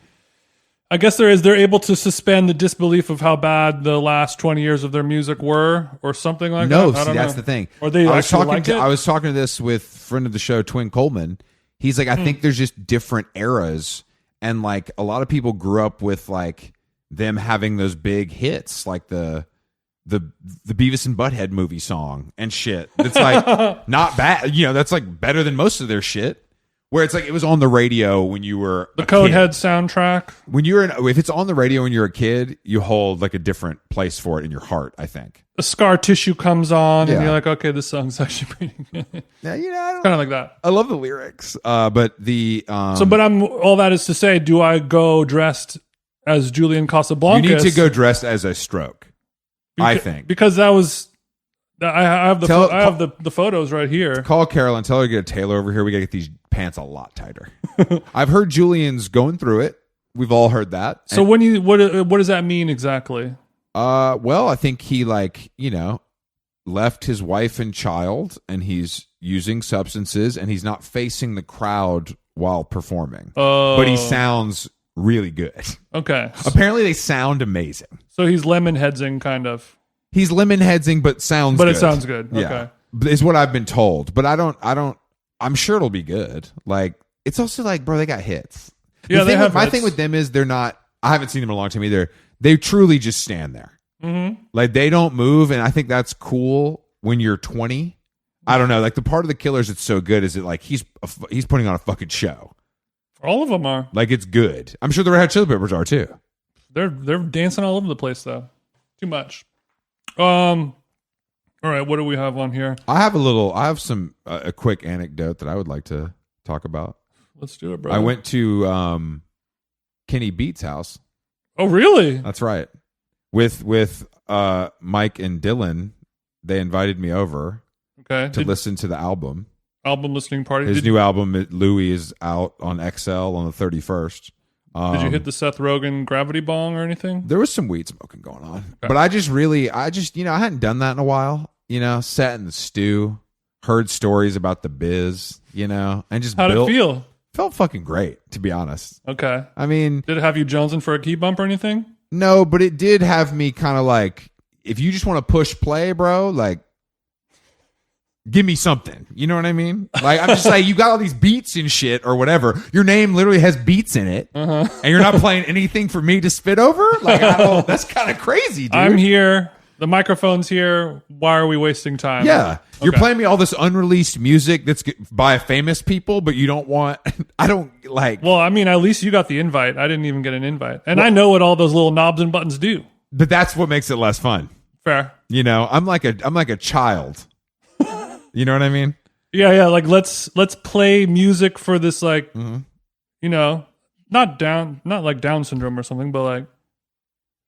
I guess there is. They're able to suspend the disbelief of how bad the last 20 years of their music were, or something like that. No, see, that's the thing. Or they I was talking like to. I was talking to this with friend of the show, Twin Coleman. He's like, I think there's just different eras, and like a lot of people grew up with like them having those big hits, like the Beavis and Butthead movie song and shit. It's like not bad. You know, that's like better than most of their shit. Where it's like it was on the radio when you were the Conehead soundtrack. When you're if it's on the radio when you're a kid, you hold like a different place for it in your heart, I think. The Scar Tissue comes on and you're like, okay, this song's actually pretty good. Yeah, you know, kind of like that. I love the lyrics. But the but all that is to say, do I go dressed as Julian Casablancas? You need to go dressed as a Stroke. I think because that was I have the photos right here. Call Carol and tell her to get a tailor over here. We got to get these pants a lot tighter. I've heard Julian's going through it. We've all heard that. So what does that mean exactly? Well, I think he left his wife and child, and he's using substances, and he's not facing the crowd while performing. But he sounds really good. Okay. Apparently they sound amazing. So he's lemon-headsing kind of. He's lemon-headsing but sounds good. But it sounds good. Yeah. Okay. Is what I've been told. But I'm sure it'll be good. Like it's also like, bro, they got hits. My thing with them is they're not I haven't seen them in a long time either. They truly just stand there. Mm-hmm. Like they don't move, and I think that's cool when you're 20. I don't know. Like the part of the Killers that's so good is it like he's putting on a fucking show. All of them are. Like it's good. I'm sure the Red Hot Chili Peppers are too. They're dancing all over the place though. Too much. All right, what do we have on here? I have a quick anecdote that I would like to talk about. Let's do it, bro. I went to Kenny Beats' house. Oh, really? That's right. With Mike and Dylan, they invited me over to listen to the album. Album listening party. His new album, Louis, is out on XL on the 31st. Did you hit the Seth Rogen gravity bong or anything? There was some weed smoking going on. Okay. But I hadn't done that in a while. Sat in the stew, heard stories about the biz, and just How'd it feel? Felt fucking great, to be honest. Okay. I mean... Did it have you jonesing for a key bump or anything? No, but it did have me kind of like, if you just want to push play, bro, like, Give me something. You know what I mean? Like, I'm just like, you got all these beats and shit or whatever. Your name literally has beats in it, and you're not playing anything for me to spit over? Like, I don't, that's kind of crazy, dude. I'm here. The microphone's here. Why are we wasting time? Yeah. You're playing me all this unreleased music that's by famous people, but you don't want, I don't like. Well, I mean, at least you got the invite. I didn't even get an invite. And I know what all those little knobs and buttons do. But that's what makes it less fun. Fair. You know, I'm like a child. You know what I mean? Yeah. Like let's play music for this, like, you know, not like Down syndrome or something, but like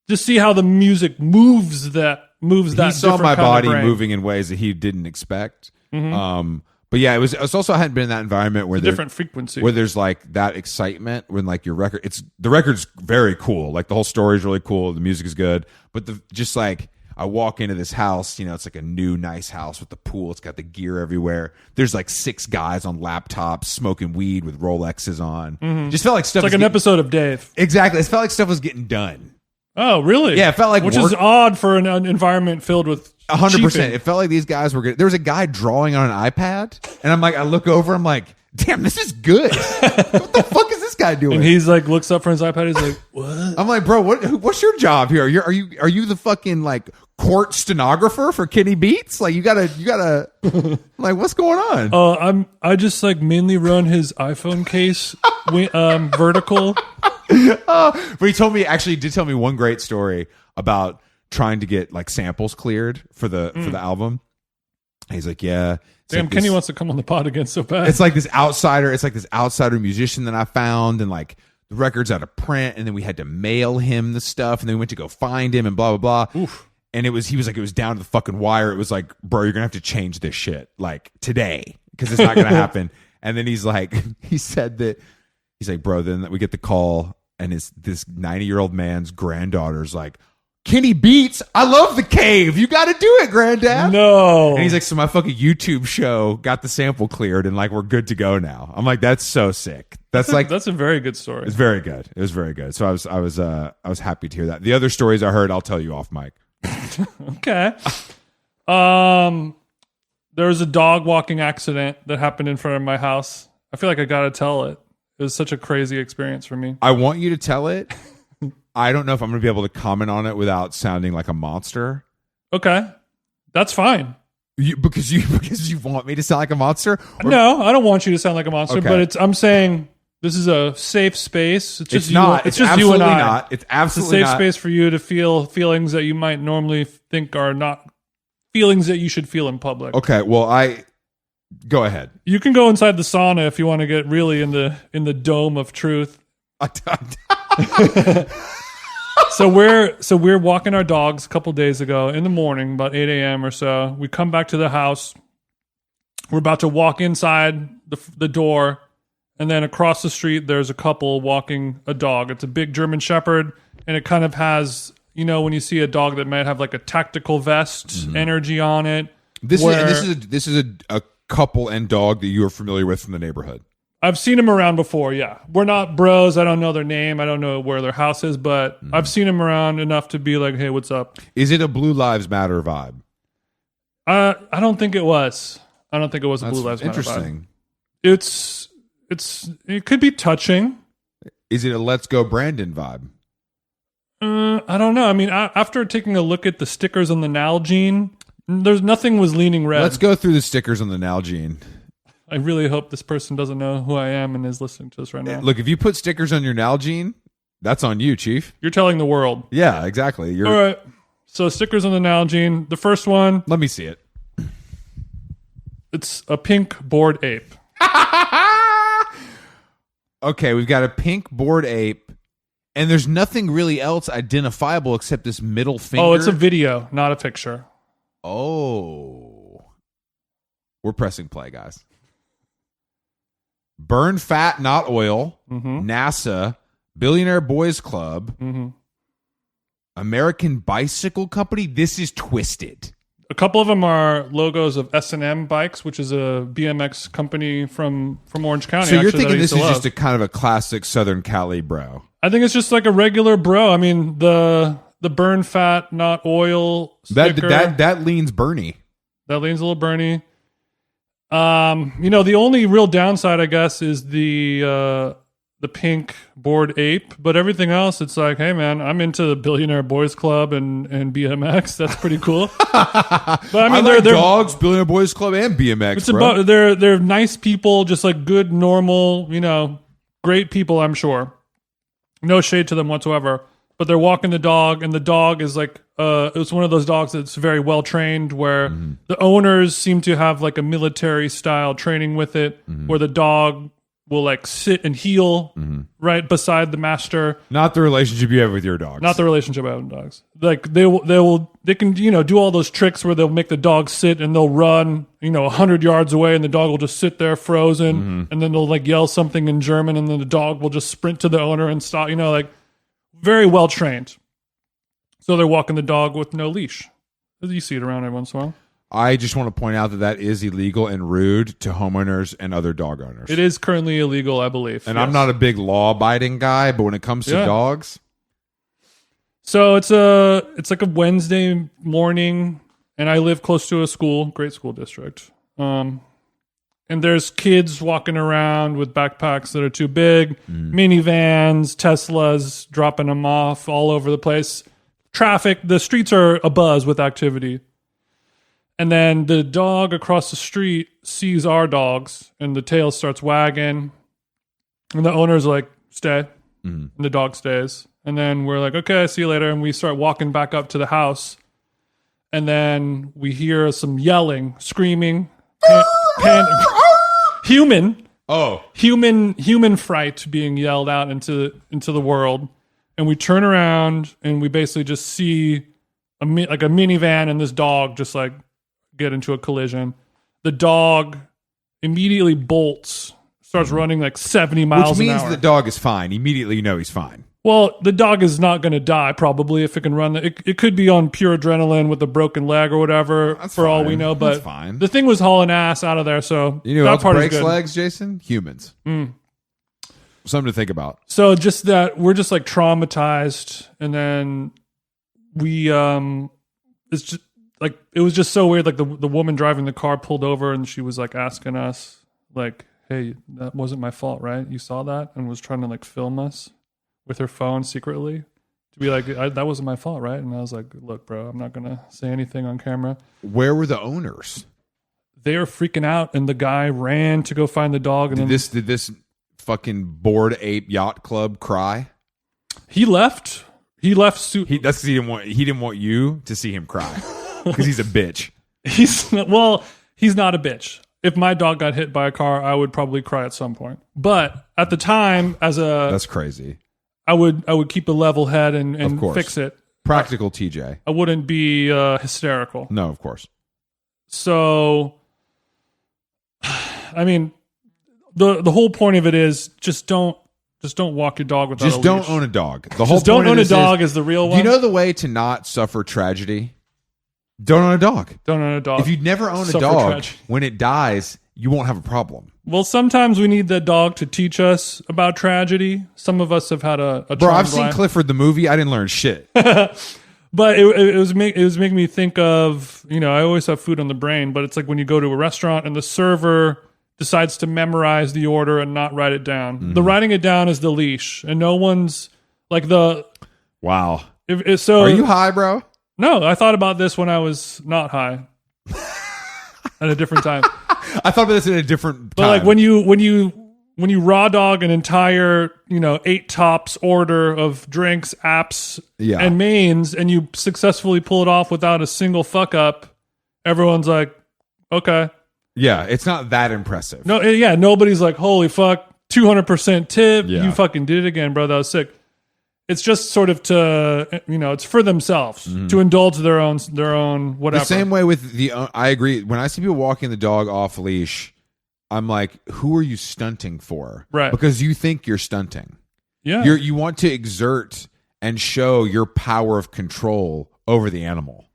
just see how the music moves that. He saw my body moving in ways that he didn't expect. But yeah, it was also, I hadn't been in that environment where different frequency, where there's like that excitement when like your record, the record's very cool. Like the whole story is really cool. The music is good, but just like I walk into this house, you know, it's like a new nice house with the pool. It's got the gear everywhere. There's like 6 guys on laptops smoking weed with Rolexes on. Just felt like stuff. It's like an episode of Dave. Exactly. It felt like stuff was getting done. Oh, really? Yeah, it felt like which is odd for an environment filled with 100%. It felt like these guys were good. There was a guy drawing on an iPad, and I'm like, I look over, I'm like, damn, this is good. What the fuck is this guy doing? And he's like, looks up from his iPad. He's like, what? I'm like, bro, what's your job here? Are you the fucking like court stenographer for Kenny Beats? Like, you gotta. I'm like, what's going on? I just like mainly run his iPhone case, vertical. But he did tell me one great story about trying to get like samples cleared for the album. He's like, yeah. Damn, like Kenny wants to come on the pod again so bad. It's like this outsider musician that I found, and like the record's out of print, and then we had to mail him the stuff, and then we went to go find him and blah blah blah. Oof. And he was like, it was down to the fucking wire. It was like, bro, you're gonna have to change this shit like today because it's not gonna happen. And then he's like, he's like, bro, then we get the call, and this 90-year-old man's granddaughter's like, Kenny Beats, I love the cave. You got to do it, Granddad. No. And he's like, so my fucking YouTube show got the sample cleared, and like we're good to go now. I'm like, that's so sick. That's a very good story. It's very good. It was very good. So I was happy to hear that. The other stories I heard, I'll tell you off mic. Okay. There was a dog walking accident that happened in front of my house. I feel like I got to tell it. It was such a crazy experience for me. I want you to tell it. I don't know if I'm going to be able to comment on it without sounding like a monster. Okay. That's fine. Because you want me to sound like a monster? No, I don't want you to sound like a monster, Okay. but I'm saying this is a safe space. It's just not. It's just you and I. Not. It's absolutely a safe space for you to feel feelings that you might normally think are not feelings that you should feel in public. Okay, well, go ahead. You can go inside the sauna if you want to get really in the dome of truth. So we're walking our dogs a couple days ago in the morning, about 8 a.m. or so. We come back to the house. We're about to walk inside the door, and then across the street there's a couple walking a dog. It's a big German Shepherd, and it kind of has, you know, when you see a dog that might have like a tactical vest energy on it. This is a couple and dog that you are familiar with from the neighborhood. I've seen them around before, yeah. We're not bros. I don't know their name. I don't know where their house is, but I've seen them around enough to be like, hey, what's up? Is it a Blue Lives Matter vibe? I don't think it was. I don't think it was a Blue Lives Matter interesting. Vibe. It could be touching. Is it a Let's Go Brandon vibe? I don't know. I mean, after taking a look at the stickers on the Nalgene, nothing was leaning red. Let's go through the stickers on the Nalgene. I really hope this person doesn't know who I am and is listening to us right now. Look, if you put stickers on your Nalgene, that's on you, Chief. You're telling the world. Yeah, exactly. All right. So stickers on the Nalgene. The first one. Let me see it. It's a pink bored ape. Okay, we've got a pink bored ape, and there's nothing really else identifiable except this middle finger. Oh, it's a video, not a picture. Oh. We're pressing play, guys. Burn fat, not oil. NASA, Billionaire Boys Club, American Bicycle Company. This is twisted. A couple of them are logos of S&M Bikes, which is a BMX company from Orange County. So you're thinking this is just a kind of a classic Southern Cali bro? I think it's just like a regular bro. I mean, the burn fat, not oil sticker. That leans Bernie. That leans a little Bernie. The only real downside, I guess, is the pink bored ape, but everything else, it's like, hey man, I'm into the Billionaire Boys Club and BMX. That's pretty cool. But I mean, like they're dogs, Billionaire Boys Club, and BMX. It's bro. They're nice people, just like good, normal, great people. I'm sure. No shade to them whatsoever. But they're walking the dog, and the dog is like, it's one of those dogs that's very well trained, where the owners seem to have like a military style training with it, where the dog will like sit and heel right beside the master. Not the relationship you have with your dogs. Not the relationship I have with dogs. Like they can do all those tricks where they'll make the dog sit and they'll run 100 yards away, and the dog will just sit there frozen, and then they'll like yell something in German, and then the dog will just sprint to the owner and stop. Like very well trained. So they're walking the dog with no leash. You see it around every once in a while. I just want to point out that is illegal and rude to homeowners and other dog owners. It is currently illegal, I believe. And yes. I'm not a big law-abiding guy, but when it comes to dogs... So it's like a Wednesday morning, and I live close to a school, great school district. And there's kids walking around with backpacks that are too big, minivans, Teslas, dropping them off all over the place. Traffic, the streets are abuzz with activity. And then the dog across the street sees our dogs, and the tail starts wagging. And the owner's like, stay. And the dog stays. And then we're like, okay, see you later. And we start walking back up to the house. And then we hear some yelling, screaming, human fright being yelled out into the world. And we turn around, and we basically just see a minivan and this dog just like get into a collision. The dog immediately bolts, starts running like 70 miles an hour. Which means the dog is fine. Immediately you know he's fine. Well, the dog is not going to die probably if it can run. It could be on pure adrenaline with a broken leg or whatever. That's for fine. All we know. But fine. The thing was hauling ass out of there. So you know that what part breaks is good. Legs, Jason? Humans. Something to think about. So just that we're just like traumatized, and then we it's just like it was just so weird. Like the woman driving the car pulled over, and she was like asking us like, "Hey, that wasn't my fault, right? You saw that?" And was trying to like film us with her phone secretly to be like, "That wasn't my fault, right?" And I was like, "Look, bro, I'm not gonna say anything on camera." Where were the owners? They were freaking out, and the guy ran to go find the dog. And did this fucking bored ape yacht club cry? He left. That's because he didn't want you to see him cry because he's a bitch. He's not a bitch. If my dog got hit by a car, I would probably cry at some point. But at the time, that's crazy. I would keep a level head and fix it. Practical TJ. I wouldn't be hysterical. No, of course. So, I mean, the whole point of it is just don't walk your dog without a leash. Just don't own a dog. Don't own a dog is the real one. You know the way to not suffer tragedy? Don't own a dog. Don't own a dog. If you never own a dog, when it dies, you won't have a problem. Well, sometimes we need that dog to teach us about tragedy. Some of us have had a Bro, I've seen Clifford the movie. I didn't learn shit. But it was making me think of, I always have food on the brain, but it's like when you go to a restaurant and the server decides to memorize the order and not write it down. The writing it down is the leash, and no one's like the... Wow. So are you high, bro? No, I thought about this when I was not high. At a different time. I thought about this at a different time. But like when you raw dog an entire, 8 tops order of drinks, apps, and mains, and you successfully pull it off without a single fuck up, everyone's like, okay. Yeah, it's not that impressive. No, nobody's like, holy fuck, 200% tip. Yeah. You fucking did it again, bro. That was sick. It's just sort of to, it's for themselves to indulge their own whatever. The same way with I agree. When I see people walking the dog off leash, I'm like, who are you stunting for? Right. Because you think you're stunting. Yeah. You want to exert and show your power of control over the animal.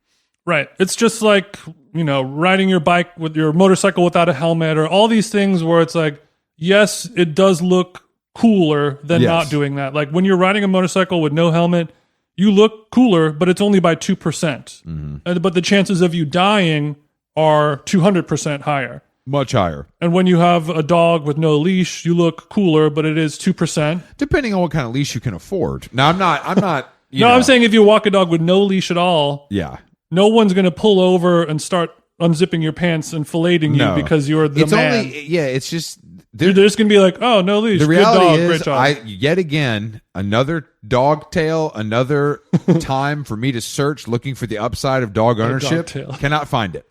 Right. It's just like, riding your bike with your motorcycle without a helmet, or all these things where it's like, yes, it does look cooler than not doing that. Like when you're riding a motorcycle with no helmet, you look cooler, but it's only by 2%. But the chances of you dying are 200% higher. Much higher. And when you have a dog with no leash, you look cooler, but it is 2%. Depending on what kind of leash you can afford. Now, I'm not. No, I'm saying if you walk a dog with no leash at all, yeah, no one's going to pull over and start unzipping your pants and filleting you because you're the man. It's just they're just going to be like, oh, no leash. The Good reality dog, is, great job. yet again, another dog tail, another time for me to search looking for the upside of dog ownership. Cannot find it.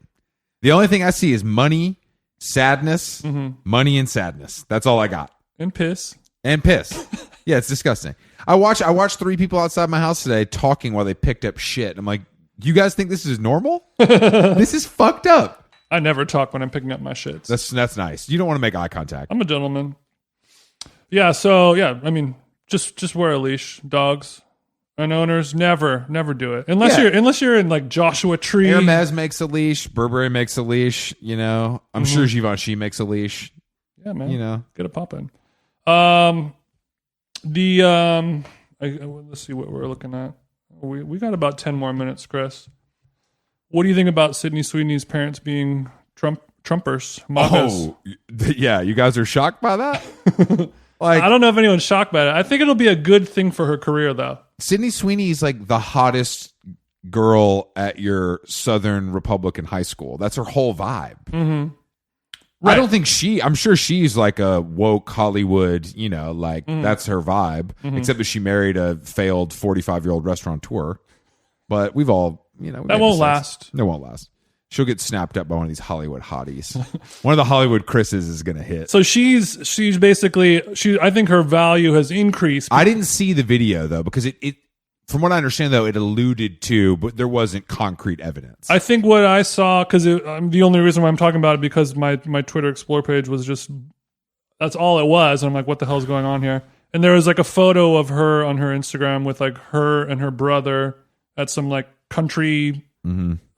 The only thing I see is money, sadness, money and sadness. That's all I got. And piss. Yeah, it's disgusting. I watched 3 people outside my house today talking while they picked up shit. I'm like, you guys think this is normal? This is fucked up. I never talk when I'm picking up my shits. That's nice. You don't want to make eye contact. I'm a gentleman. Yeah, so yeah, I mean, just wear a leash, dogs. And owners never do it unless you're in like Joshua Tree. Hermes makes a leash. Burberry makes a leash. You know, I'm sure Givenchy makes a leash. Yeah, man. You know, get it popping. Let's see what we're looking at. We got about 10 more minutes, Chris. What do you think about Sydney Sweeney's parents being Trumpers? Magas? Oh, yeah. You guys are shocked by that? Like, I don't know if anyone's shocked by it. I think it'll be a good thing for her career, though. Sydney Sweeney is like the hottest girl at your Southern Republican high school. That's her whole vibe. Mm-hmm. Right. I don't think I'm sure she's like a woke Hollywood, you know, like that's her vibe, except that she married a failed 45-year-old restaurateur. But we've all, you know. That won't last. That won't last. She'll get snapped up by one of these Hollywood hotties. One of the Hollywood Chris's is going to hit. So she's basically, I think her value has increased. I didn't see the video, though, because it from what I understand, though, it alluded to, but there wasn't concrete evidence. I think what I saw, because the only reason why I'm talking about it, because my Twitter Explore page was just, that's all it was. And I'm like, what the hell's going on here? And there was like a photo of her on her Instagram with like her and her brother at some like country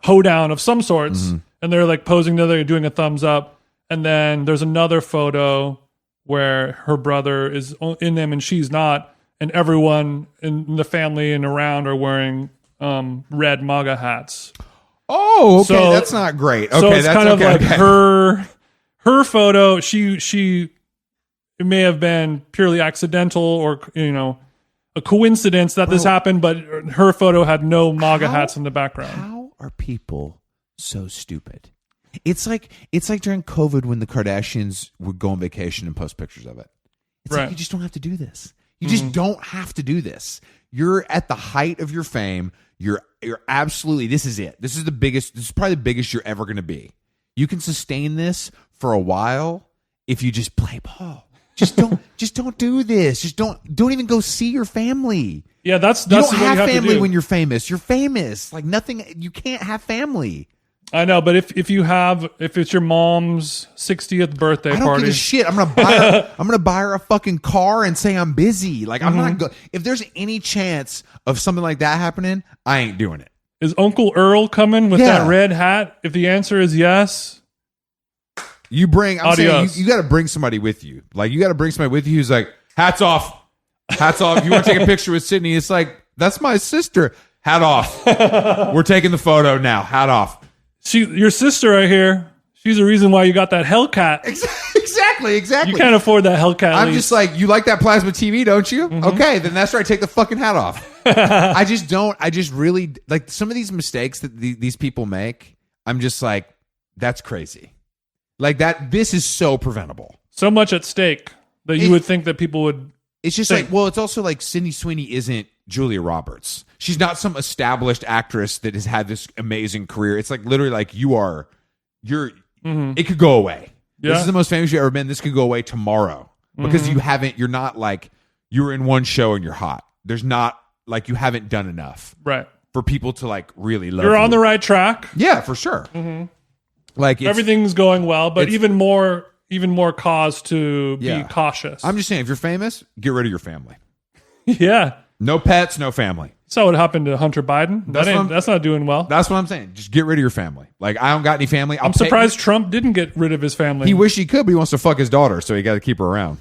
hoedown of some sorts. And they're like posing together, doing a thumbs up. And then there's another photo where her brother is in them and she's not. And everyone in the family and around are wearing red MAGA hats. Oh, okay, so, that's not great. Okay, so it's that's kind of like okay. her photo. She it may have been purely accidental or a coincidence that this happened, but her photo had no MAGA hats in the background. How are people so stupid? It's like during COVID when the Kardashians would go on vacation and post pictures of it. It's like you just don't have to do this. You just don't have to do this. You're at the height of your fame. You're absolutely, this is it. This is the biggest, this is probably the biggest you're ever going to be. You can sustain this for a while if you just play ball. Just don't do this. Just don't even go see your family. Yeah, that's you don't what have you have family to do. when you're famous. You're famous. Like nothing, you can't have family. I know, but if it's your mom's 60th birthday party, I don't give a shit. I'm gonna buy her a fucking car and say I'm busy. Like I'm not. If there's any chance of something like that happening, I ain't doing it. Is Uncle Earl coming with that red hat? If the answer is yes, you bring. I'm saying adios. you got to bring somebody with you. Like you got to bring somebody with you who's like, hats off, hats off. You want to take a picture with Sydney? It's like that's my sister. Hat off. We're taking the photo now. Hat off. Your sister right here. She's the reason why you got that Hellcat. Exactly. You can't afford that Hellcat. I'm just like, you like that plasma TV, don't you? Okay, then that's right. Take the fucking hat off. I just really like some of these mistakes that these people make. I'm just like, that's crazy. Like that. This is so preventable. So much at stake that you would think that people would. It's just like, well, it's also like Sydney Sweeney isn't Julia Roberts. She's not some established actress that has had this amazing career. It's like literally like it could go away. Yeah. This is the most famous you've ever been. This could go away tomorrow because you're not like, you were in one show and you're hot. There's not like, you haven't done enough. Right. For people to like really love you. You're on the right track. Yeah, for sure. Like everything's going well, but even more cause to be cautious. I'm just saying, if you're famous, get rid of your family. Yeah. No pets, no family. Saw what happened to Hunter Biden. That's not doing well. That's what I'm saying. Just get rid of your family. Like, I don't got any family. I'm surprised Trump didn't get rid of his family. He wish he could, but he wants to fuck his daughter, so he got to keep her around.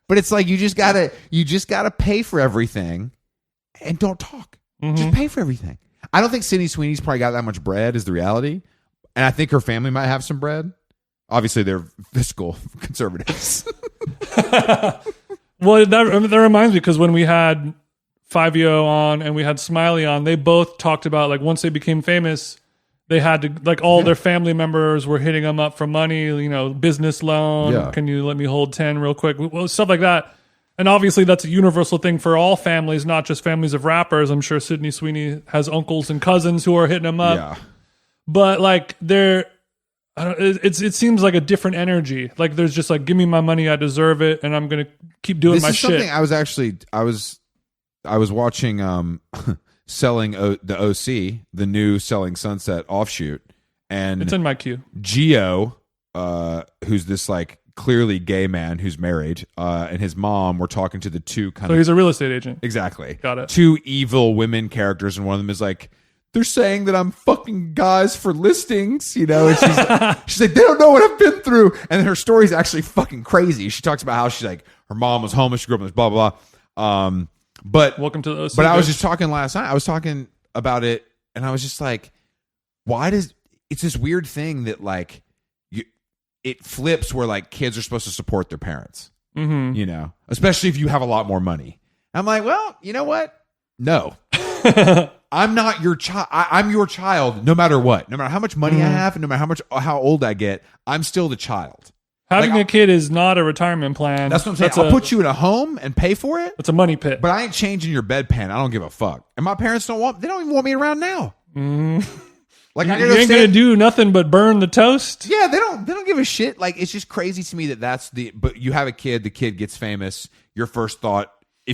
But it's like you just gotta pay for everything, and don't talk. Just pay for everything. I don't think Sydney Sweeney's probably got that much bread. Is the reality, and I think her family might have some bread. Obviously, they're fiscal conservatives. Well, that reminds me, because when we had Fivio on and we had Smiley on, they both talked about, like, once they became famous, they had to, like, all their family members were hitting them up for money, you know, business loan. Yeah. Can you let me hold 10 real quick? Well, stuff like that. And obviously that's a universal thing for all families, not just families of rappers. I'm sure Sydney Sweeney has uncles and cousins who are hitting him up. Yeah. But like it seems like a different energy. Like there's just like, give me my money, I deserve it, and I'm gonna keep doing my shit. Something I was watching Selling the OC, the new Selling Sunset offshoot, and it's in my queue. Gio, who's this like clearly gay man who's married, and his mom were talking to the two So he's a real estate agent. Exactly. Got it. Two evil women characters, and one of them is like, they're saying that I'm fucking guys for listings, you know, and she's like, they don't know what I've been through. And her story's actually fucking crazy. She talks about how she's like, her mom was homeless, she grew up in this blah, blah, blah. But welcome to the OC. But I was just talking last night. I was talking about it, and I was just like, it's this weird thing that like it flips where like kids are supposed to support their parents, you know, especially if you have a lot more money. I'm like, well, you know what? No. I'm not your child. I'm your child no matter what. No matter how much money I have, and no matter how old I get, I'm still the child. Having a kid is not a retirement plan. That's what I'm saying. I'll put you in a home and pay for it. It's a money pit. But I ain't changing your bedpan. I don't give a fuck. And my parents they don't even want me around now. Like you ain't gonna do nothing but burn the toast. Yeah, they don't give a shit. Like, it's just crazy to me but you have a kid, the kid gets famous. Your first thought, I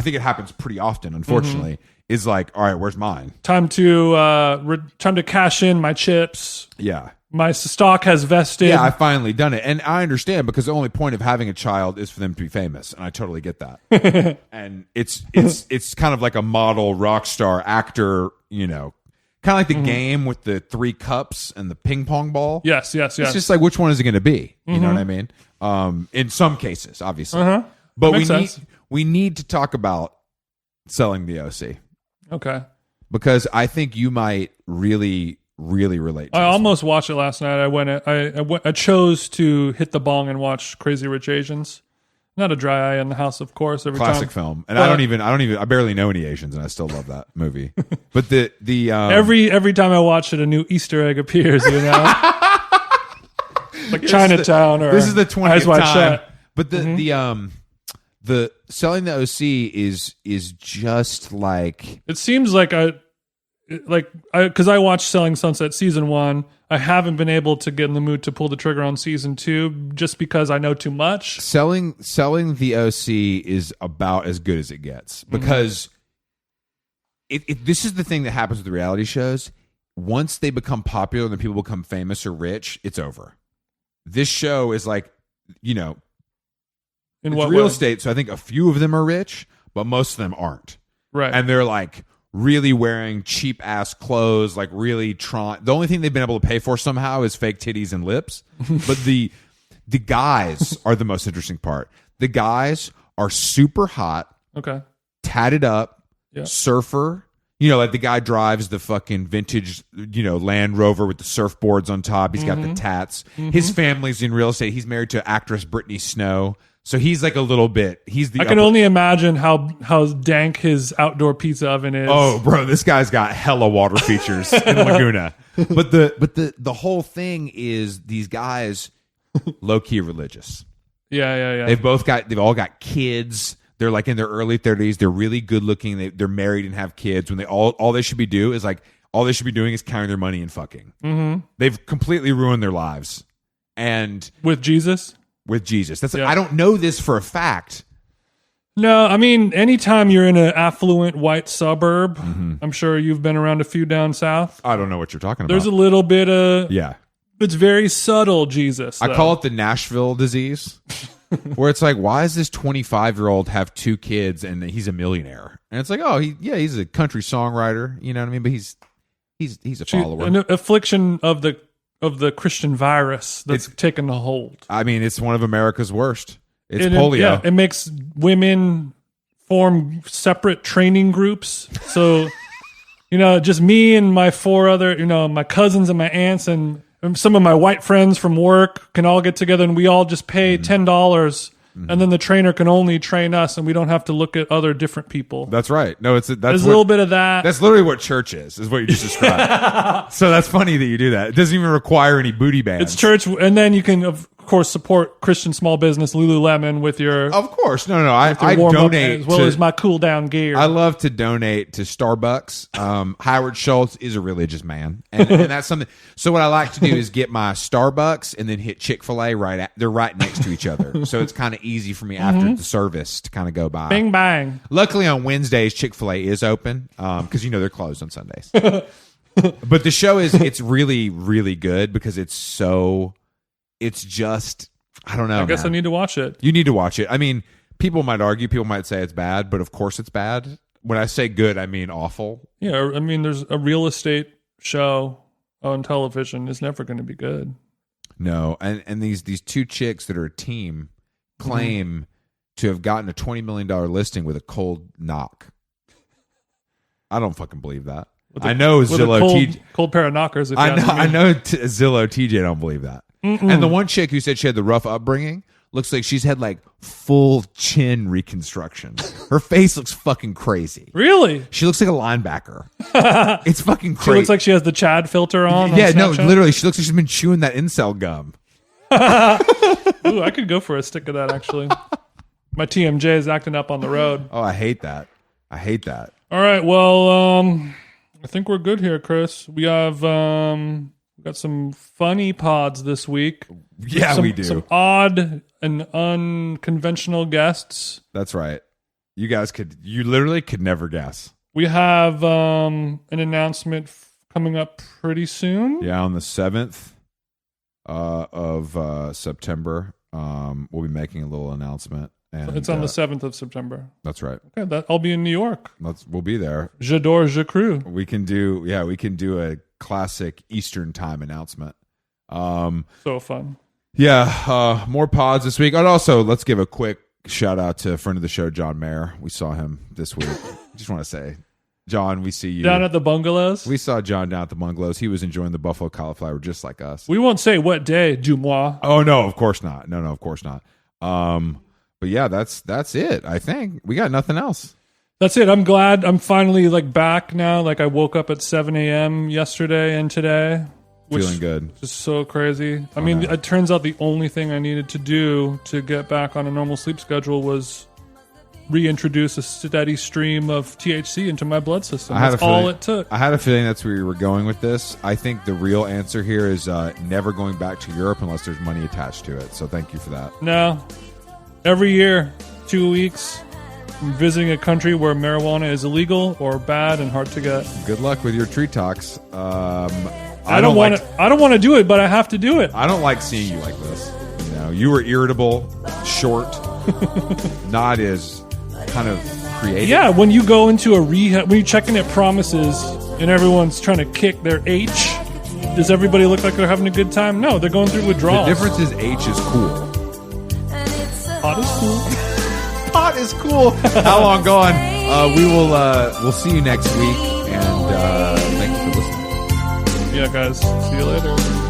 think it happens pretty often, unfortunately, is like, all right, where's mine? Time to cash in my chips. Yeah. My stock has vested. Yeah, I finally done it. And I understand, because the only point of having a child is for them to be famous. And I totally get that. And it's kind of like a model rock star actor, you know, kind of like the game with the 3 cups and the ping pong ball. Yes. It's just like, which one is it going to be? You know what I mean? In some cases, obviously. But we need to talk about Selling the OC. Okay. Because I think you might really relate to I this almost watched it last night. I chose to hit the bong and watch Crazy Rich Asians. Not a dry eye in the house, of course. Classic film. And I barely know any Asians, and I still love that movie. But the every time I watch it, a new Easter egg appears, you know? Like Chinatown this is the 20th Eyes Wide time. Shut. But the Selling the OC is just like, it seems like because I watched Selling Sunset season 1. I haven't been able to get in the mood to pull the trigger on season 2 just because I know too much. Selling the OC is about as good as it gets, because this is the thing that happens with the reality shows. Once they become popular and people become famous or rich, it's over. This show is like, you know, in it's what real way? estate, so I think a few of them are rich, but most of them aren't. Right. And they're like really wearing cheap ass clothes, like really trying. The only thing they've been able to pay for somehow is fake titties and lips. But the guys are the most interesting part. The guys are super hot, Okay. tatted up, Yeah. surfer. You know, like the guy drives the fucking vintage, you know, Land Rover with the surfboards on top. He's got the tats. His family's in real estate. He's married to actress Brittany Snow. So he's like a little bit. I can only imagine how dank his outdoor pizza oven is. Oh, bro, this guy's got hella water features in Laguna. But the whole thing is these guys low key religious. Yeah. They've all got kids. They're like in their early 30s. They're really good looking. They're married and have kids. When all they should be doing is counting their money and fucking. They've completely ruined their lives. And With Jesus? with Jesus. I don't know this for a fact. No, I mean, anytime you're in an affluent white suburb, I'm sure you've been around a few down south. I don't know what you're talking about. There's a little bit of, yeah. it's very subtle Jesus. I call it the Nashville disease, where it's like, why does this 25-year-old have 2 kids and he's a millionaire? And it's like, oh, he's a country songwriter, you know what I mean? But he's a follower. An affliction of the Christian virus that's taken a hold. I mean, it's one of America's worst. It's polio. It makes women form separate training groups. So, you know, just me and my 4 other, you know, my cousins and my aunts, and some of my white friends from work can all get together and we all just pay $10. And then the trainer can only train us, and we don't have to look at other different people. That's right. No, there's a little bit of that. That's literally what church is what you just described. So that's funny that you do that. It doesn't even require any booty bands. It's church, and then you can, of course, support Christian small business Lululemon with your. Of course, no. I donate as well as my cool down gear. I love to donate to Starbucks. Howard Schultz is a religious man, and that's something. So what I like to do is get my Starbucks and then hit Chick-fil-A they're right next to each other, so it's kind of easy for me after the service to kind of go by. Bing bang. Luckily on Wednesdays Chick-fil-A is open because they're closed on Sundays. But the show it's really really good because it's just, I don't know. I guess I need to watch it. You need to watch it. I mean, people might argue, people might say it's bad, but of course it's bad. When I say good, I mean awful. Yeah, I mean, there's a real estate show on television is never going to be good. No, and these two chicks that are a team claim to have gotten a $20 million listing with a cold knock. I don't fucking believe that. I know Zillow cold pair of knockers. I know Zillow TJ don't believe that. And the one chick who said she had the rough upbringing looks like she's had like full chin reconstruction. Her face looks fucking crazy. Really? She looks like a linebacker. It's fucking crazy. She looks like she has the Chad filter on. Yeah, no, literally, she looks like she's been chewing that incel gum. Ooh, I could go for a stick of that actually. My TMJ is acting up on the road. Oh, I hate that. All right, well, I think we're good here, Chris. We have we got some funny pods this week. Yeah, we do. Some odd and unconventional guests. That's right. You literally could never guess. We have an announcement coming up pretty soon. Yeah, on the 7th of September, we'll be making a little announcement. And it's on the 7th of September. That's right. Okay, I'll be in New York. We'll be there. J'adore, je cru. We can do a classic Eastern time announcement. So fun. Yeah, more pods this week. And also, let's give a quick shout out to a friend of the show, John Mayer. We saw him this week. Just want to say, John, we see you. Down at the bungalows? We saw John down at the bungalows. He was enjoying the buffalo cauliflower just like us. We won't say what day, du mois. Oh, no, of course not. No, of course not. But yeah, that's it. I think we got nothing else. That's it. I'm glad I'm finally back now. I woke up at 7 a.m. yesterday and today. Feeling good. Just so crazy. I mean, it turns out the only thing I needed to do to get back on a normal sleep schedule was reintroduce a steady stream of THC into my blood system. That's all it took. I had a feeling that's where you were going with this. I think the real answer here is never going back to Europe unless there's money attached to it. So thank you for that. No. Every year, 2 weeks, I'm visiting a country where marijuana is illegal or bad and hard to get. Good luck with your treat talks. I don't want to do it, but I have to do it. I don't like seeing you like this. You were irritable, short, not as kind of creative. Yeah, when you go into a rehab, when you're checking at promises and everyone's trying to kick their H, does everybody look like they're having a good time? No, they're going through withdrawals. The difference is H is cool. Pot is cool. Pot is cool. How long gone? We'll see you next week, and thank you for listening. Yeah, guys. See you later.